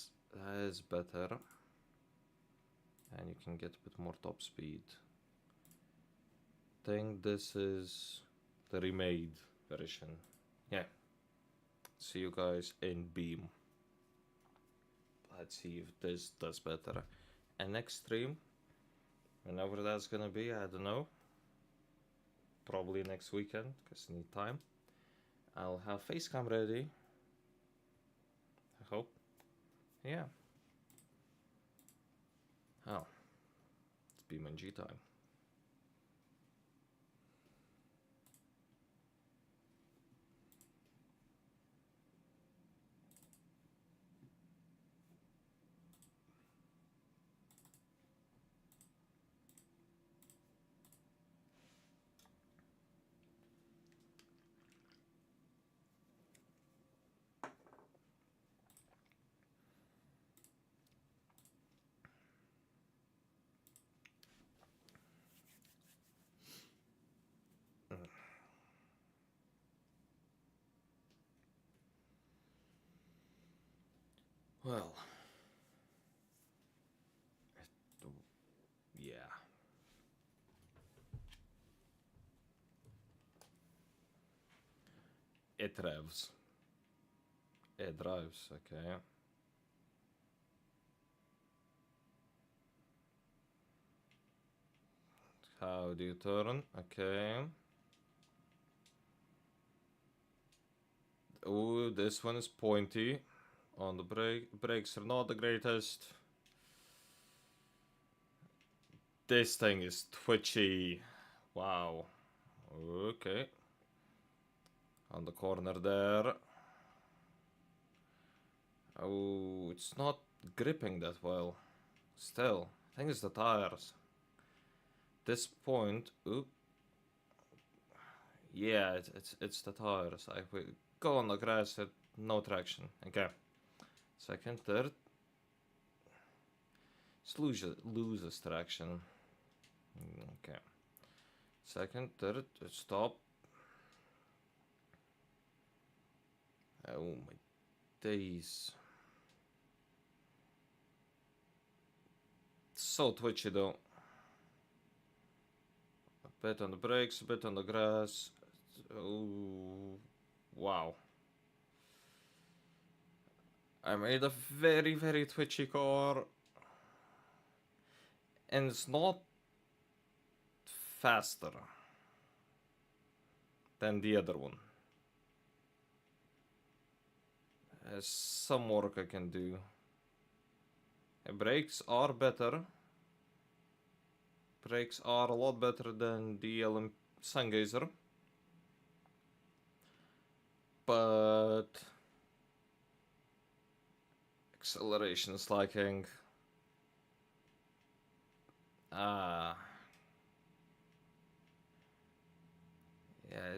S1: is better, and you can get a bit more top speed. I think this is the remade version. Yeah. See you guys in beam. Let's see if this does better. And next stream, whenever that's gonna be, I don't know. Probably next weekend, because I need time. I'll have facecam ready Yeah. Oh. It's BeamNG time. Well. Yeah. It drives. It drives, okay. How do you turn? Okay. Oh, this one is pointy. On the brakes are not the greatest. This thing is twitchy. Wow. Okay. On the corner there. Oh, it's not gripping that well. Still, I think it's the tires. This point, oop. Yeah, it's the tires. I will go on the grass, no traction. Okay. Second, third. It loses traction. Okay. Second, third, stop. Oh my days. So twitchy though. A bit on the brakes, a bit on the grass. Oh, wow. I made a very, very twitchy car. And it's not faster than the other one. There's some work I can do. The brakes are better. Brakes are a lot better than the LMP Sungazer. But acceleration is lacking. Yeah,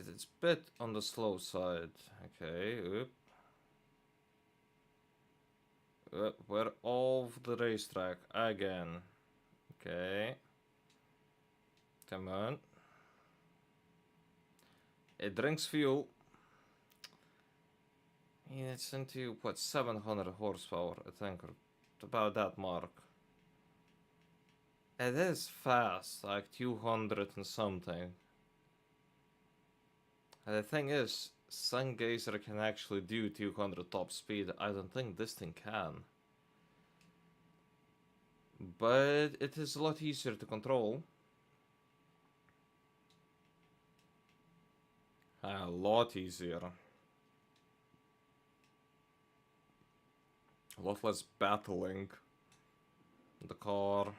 S1: it's a bit on the slow side. Okay, oop. We're off the racetrack again. Okay. Come on. It drinks fuel. Yeah, it's into, what, 700 horsepower, I think, or about that mark. It is fast, like 200 and something. And the thing is, Sungazer can actually do 200 top speed. I don't think this thing can. But it is a lot easier to control. A lot easier. A lot less battling in the car.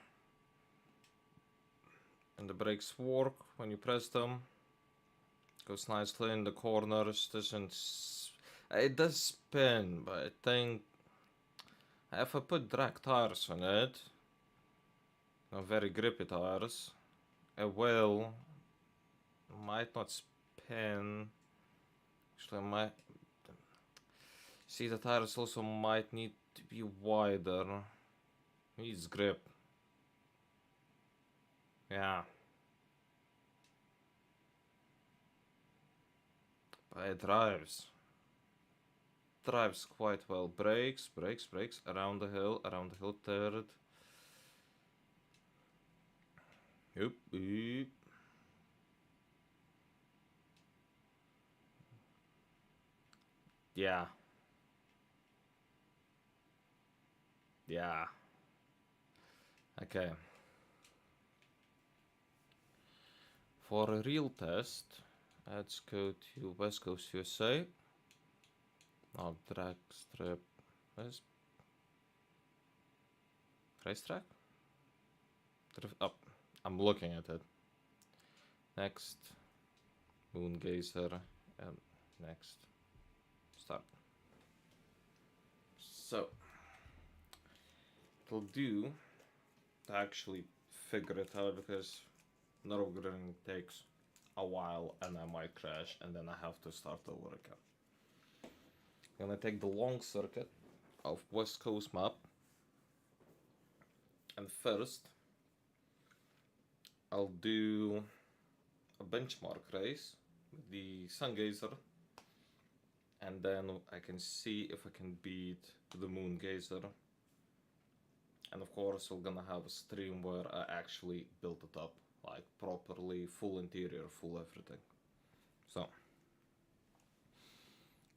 S1: And the brakes work when you press them. Goes nicely in the corners. It does spin, but I think if I put drag tires on it, very grippy tires, it might not spin. Actually, I might see the tires also might need to be wider. Needs grip. Yeah. But it drives. Drives quite well. Brakes, brakes, brakes. Around the hill, third. Oop, oop. Yeah. Yeah. Okay. For a real test, let's go to West Coast USA. Now drag strip. Racetrack? Up. I'm looking at it. Next. Moongazer. And next. Start. So. It'll do to actually figure it out because Nürburgring takes a while and I might crash and then I have to start over again. I'm gonna take the long circuit of West Coast map, and first I'll do a benchmark race with the Sungazer, and then I can see if I can beat the Moongazer. And of course we're gonna have a stream where I actually built it up, like properly, full interior, full everything. So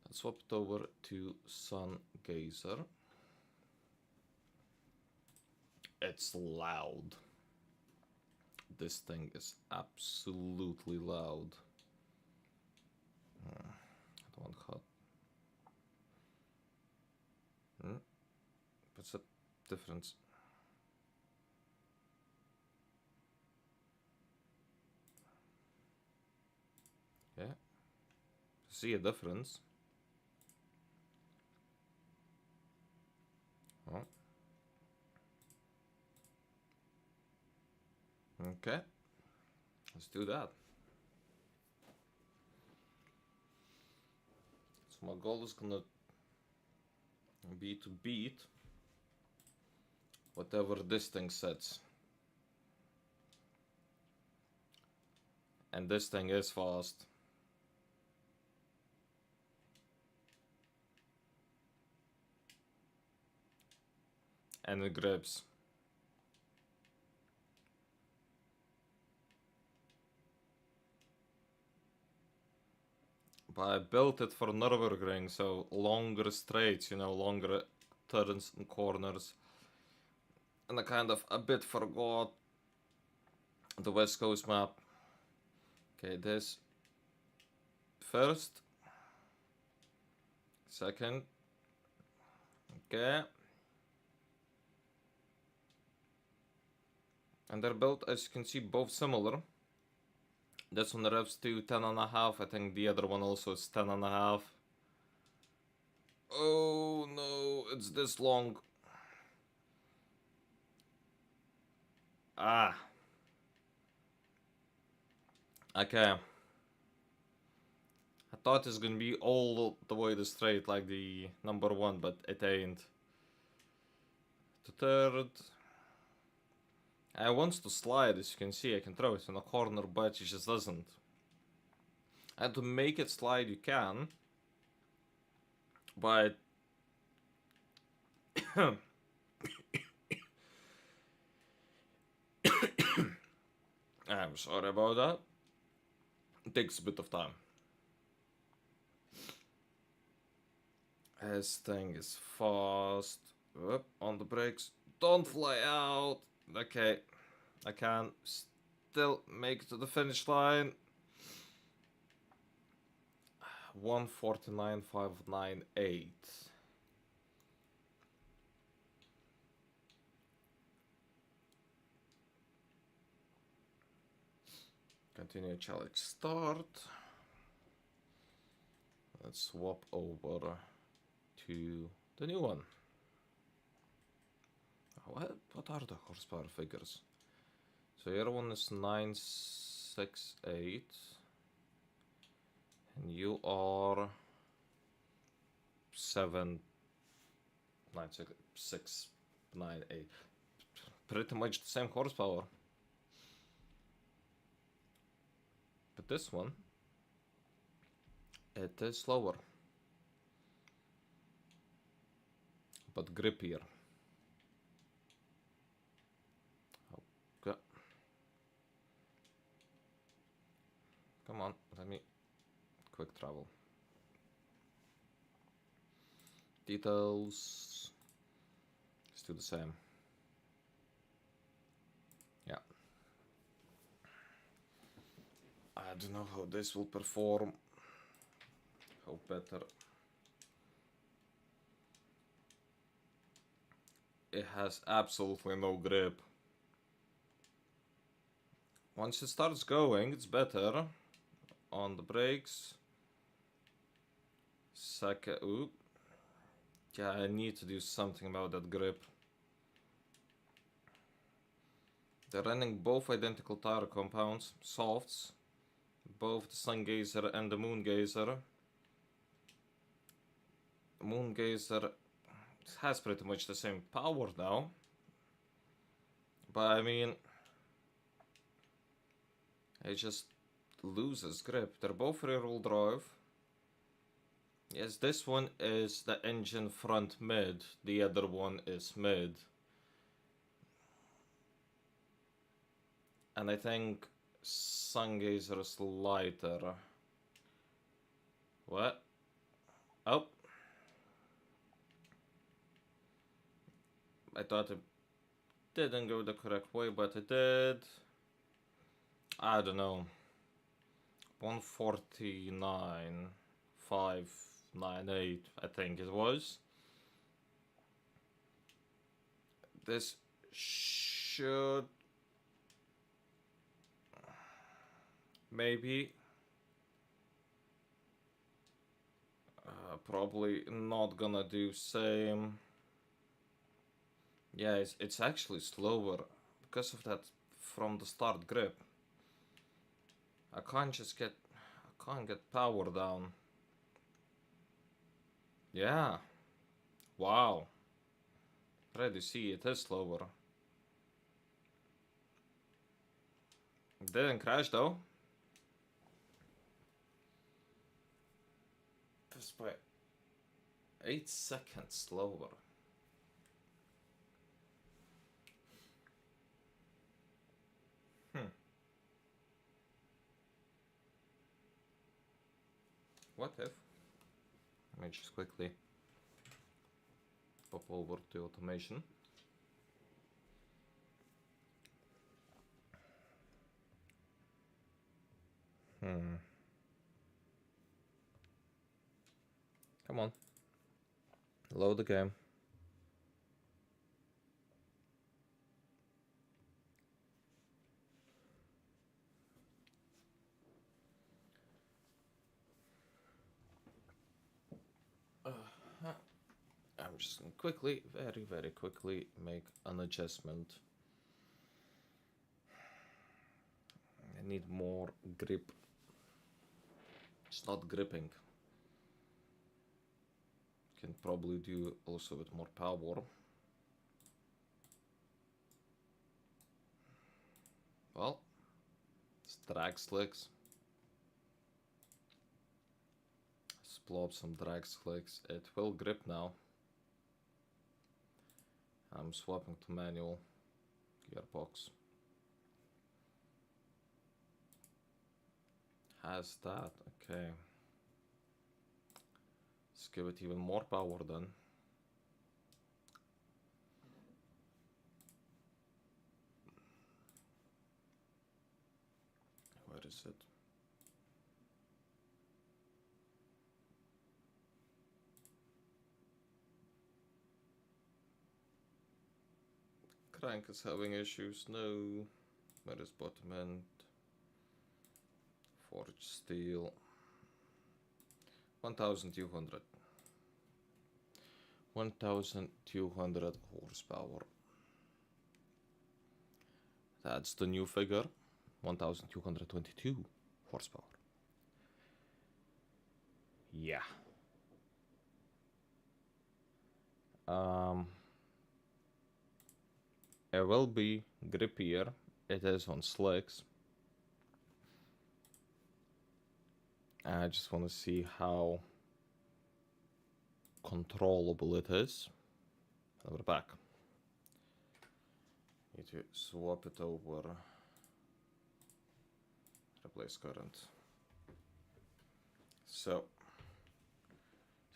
S1: let's swap it over to Sungazer. It's loud. This thing is absolutely loud. I don't want hot. What's the difference? Yeah, see a difference. Oh. Okay, let's do that. So my goal is gonna be to beat whatever this thing sets. And this thing is fast. And it grips. But I built it for Nürburgring, so longer straights, you know, longer turns and corners. And I kind of a bit forgot the West Coast map. Okay, this first, second, okay. And they're built, as you can see, both similar. This one revs to 10.5. I think the other one also is 10.5. Oh no, it's this long. Ah. Okay. I thought it's gonna be all the way to straight like the number one, but it ain't. The third. I wants to slide, as you can see. I can throw it in a corner, but it just doesn't. And to make it slide, you can. But I'm sorry about that. It takes a bit of time. This thing is fast. Up on the brakes. Don't fly out. Okay, I can still make it to the finish line. 1:49.598. Continue challenge start. Let's swap over to the new one. What are the horsepower figures? So your one is 968, and you are 79698. Pretty much the same horsepower. But this one, it is slower, but grippier. Okay. Come on, let me quick travel. Details, still the same. Yeah. I don't know how this will perform. How better. it has absolutely no grip. Once it starts going, it's better. On the brakes. Second, oop. Yeah, I need to do something about that grip. They're running both identical tire compounds, softs, both the Sungazer and the Moongazer. Moongazer has pretty much the same power now, but I mean, it just loses grip. They're both rear-wheel drive. Yes, this one is the engine front mid, the other one is mid. And I think Sungazer is lighter. What? Oh. I thought it didn't go the correct way, but it did. I don't know. 149,598, I think it was. This should maybe probably not gonna do same. Yeah, it's actually slower because of that from the start grip. I can't get power down. Yeah. Wow. Already see it is slower. It didn't crash though. Just by 8 seconds slower. What if? Let me just quickly pop over to automation. Come on. Load the game. I'm just gonna quickly, very quickly make an adjustment. I need more grip. It's not gripping. Can probably do also with more power. Well, it's drag slicks. Let's blow up some drag slicks. It will grip now. I'm swapping to manual gearbox. Has that, okay. Let's give it even more power then. Where is it? Crank is having issues, no. Where is bottom end? Forged steel. 1200. 1200 horsepower. That's the new figure. 1222 horsepower. Yeah. It will be grippier. It is on slicks. I just want to see how controllable it is. And we're back. Need to swap it over. Replace current. So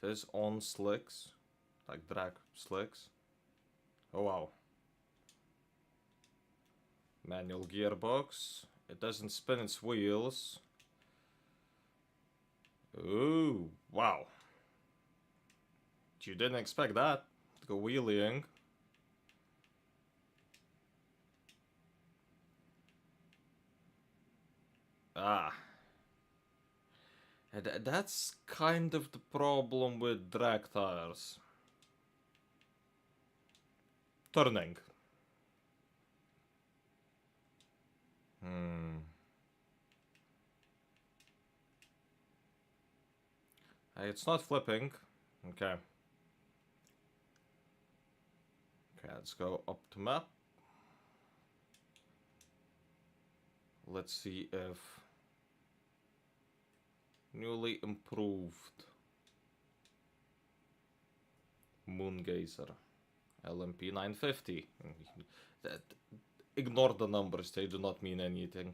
S1: it is on slicks, like drag slicks. Oh wow. Manual gearbox. It doesn't spin its wheels. Ooh, wow. You didn't expect that to go wheeling. Ah. And that's kind of the problem with drag tires. Turning. It's not flipping. Okay. Okay, let's go up to map. Let's see if newly improved Moongazer LMP900. Ignore the numbers, they do not mean anything.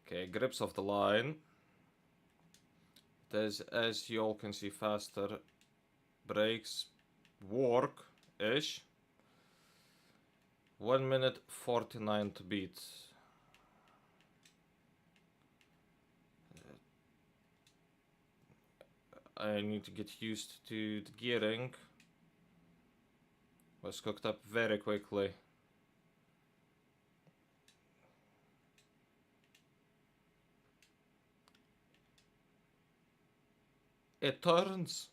S1: Okay, grips of the line. There's, as you all can see, faster brakes work-ish. 1 minute 49 to beat. I need to get used to the gearing. Was cooked up very quickly. It turns.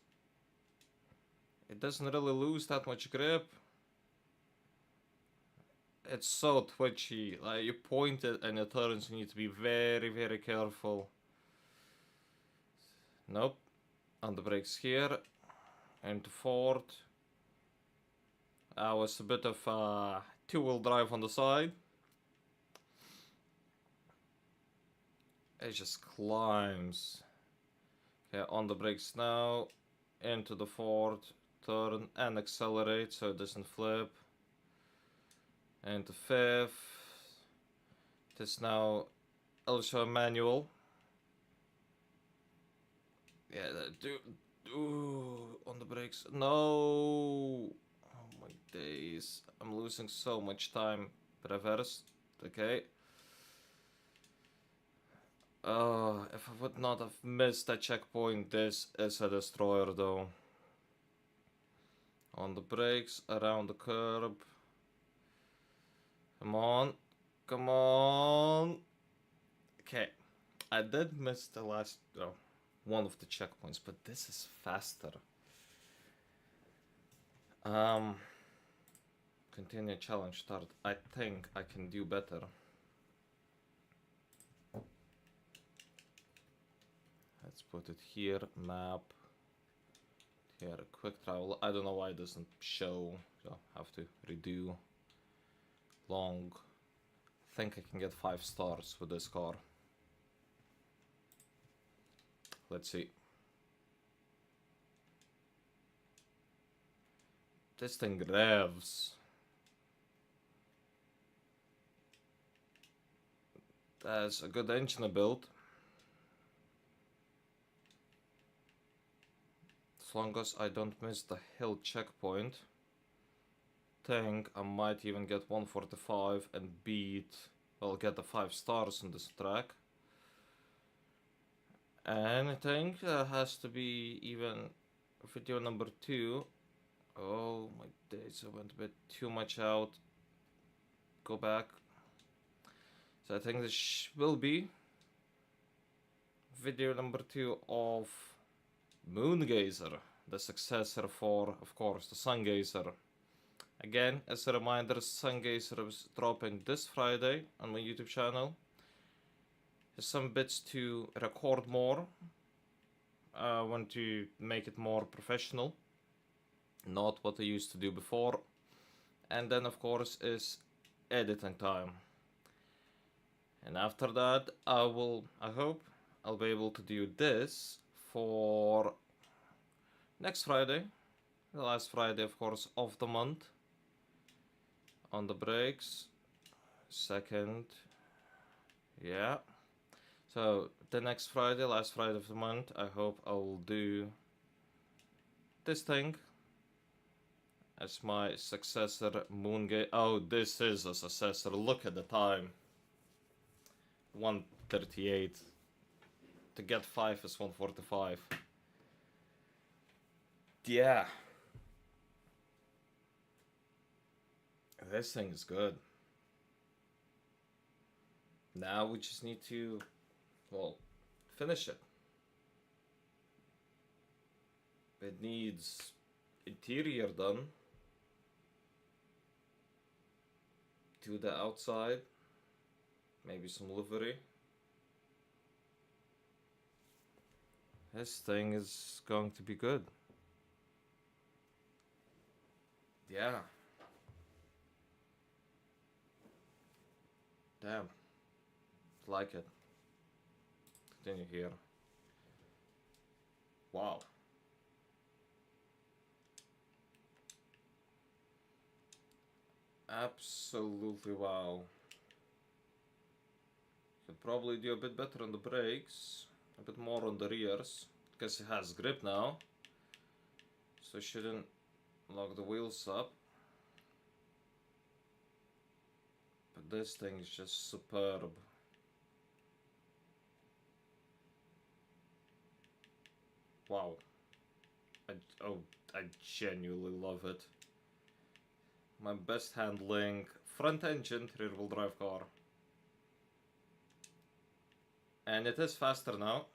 S1: It doesn't really lose that much grip. It's so twitchy. Like, you point it and it turns. You need to be very, very careful. Nope. On the brakes here. Into forward. Was a bit of two-wheel drive on the side. It just climbs. Okay, on the brakes now. Into the forward. Turn and accelerate so it doesn't flip. Into fifth. This now also manual. Yeah, on the brakes. No! Oh my days. I'm losing so much time. Reverse. Okay. If I would not have missed that checkpoint, this is a destroyer though. On the brakes, around the curb. Come on. Come on. Okay. I did miss the last... one of the checkpoints, but this is faster. Continue challenge start. I think I can do better. Let's put it here, map. Here, quick travel. I don't know why it doesn't show, so I have to redo. Long. I think I can get 5 stars with this car. Let's see. This thing revs. That's a good engine build. As long as I don't miss the hill checkpoint. Think I might even get 145 and beat... well, get the 5 stars on this track. And I think that has to be even video number 2. Oh my days, I went a bit too much out. Go back. So I think this will be video number 2 of Moongazer, the successor for, of course, the Sungazer. Again, as a reminder, Sungazer is dropping this Friday on my YouTube channel. There's some bits to record more. I want to make it more professional, not what I used to do before. And then, of course, is editing time. And after that, I hope I'll be able to do this for next Friday, the last Friday, of course, of the month. On the brakes, second, yeah. So the next Friday, last Friday of the month, I hope I'll do this thing as my successor, Moongazer. Oh, this is a successor. Look at the time. 1:38. To get 5 is 1:45. Yeah. This thing is good. Now we just need to, well, finish it. It needs interior done to the outside, maybe some livery. This thing is going to be good. Yeah. Damn. Like it. Continue here. Wow. Absolutely wow. Could probably do a bit better on the brakes, a bit more on the rears, because it has grip now. So shouldn't lock the wheels up. But this thing is just superb. Wow. I genuinely love it. My best handling front engine rear wheel drive car. And it is faster now.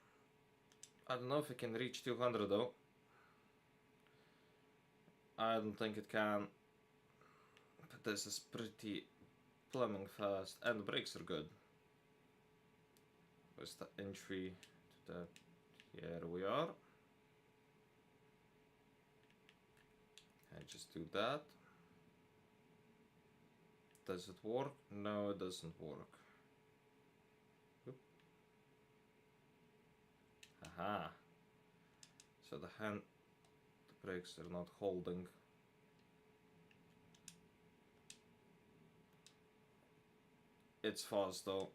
S1: I don't know if it can reach 200 though. I don't think it can. But this is pretty plumbing fast. And the brakes are good. Where's the entry to the... Here we are. And just do that. Does it work? No, it doesn't work. Oop. Aha. So the brakes are not holding. It's fast though.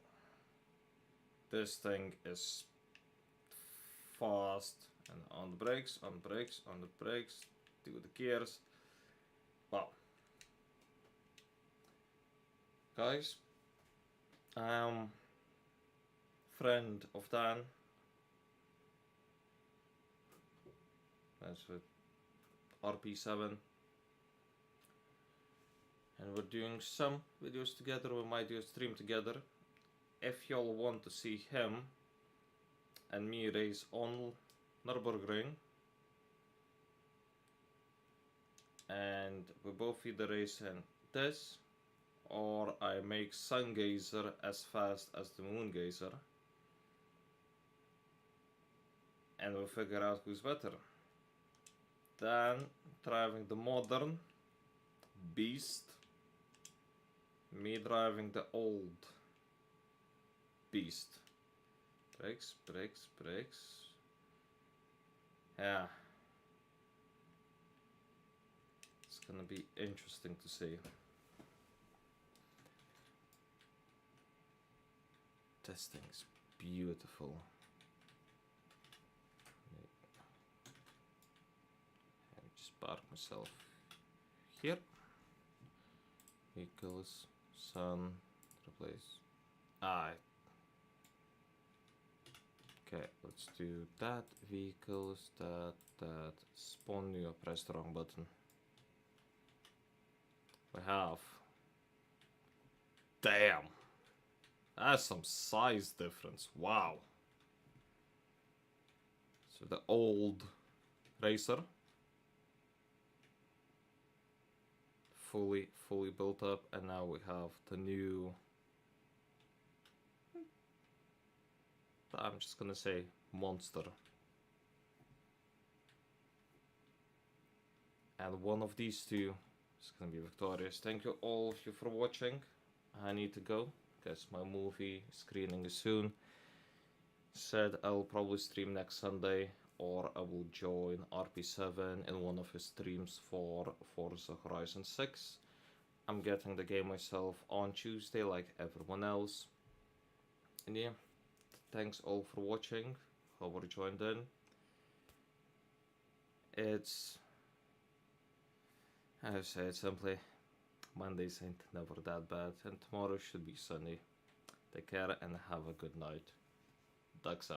S1: This thing is fast. And on the brakes, on the brakes, on the brakes. Do the gears. Wow. Guys, friend of Dan. That's with RP7. And we're doing some videos together. We might do a stream together. If y'all want to see him and me race on Nürburgring, and we both either race in this, or I make Sungazer as fast as the Moongazer, and we'll figure out who's better. Dan driving the modern beast, me driving the old beast. Brakes, brakes, brakes. Yeah. It's gonna be interesting to see. This thing's beautiful. Let me just park myself here. Vehicles, sun, replace. Okay, let's do that. Vehicles, that. Spawn new, I pressed the wrong button. We have. Damn! That's some size difference. Wow. So the old racer. Fully built up, and now we have the new, I'm just gonna say monster. And one of these two is gonna be victorious. Thank you all of you for watching. I need to go because my movie screening is soon. Said I'll probably stream next Sunday, or I will join RP7 in one of his streams for Forza Horizon 6. I'm getting the game myself on Tuesday like everyone else. And yeah, thanks all for watching, whoever joined in. It's, I say it simply, Mondays ain't never that bad, and tomorrow should be sunny. Take care and have a good night. Ducks out.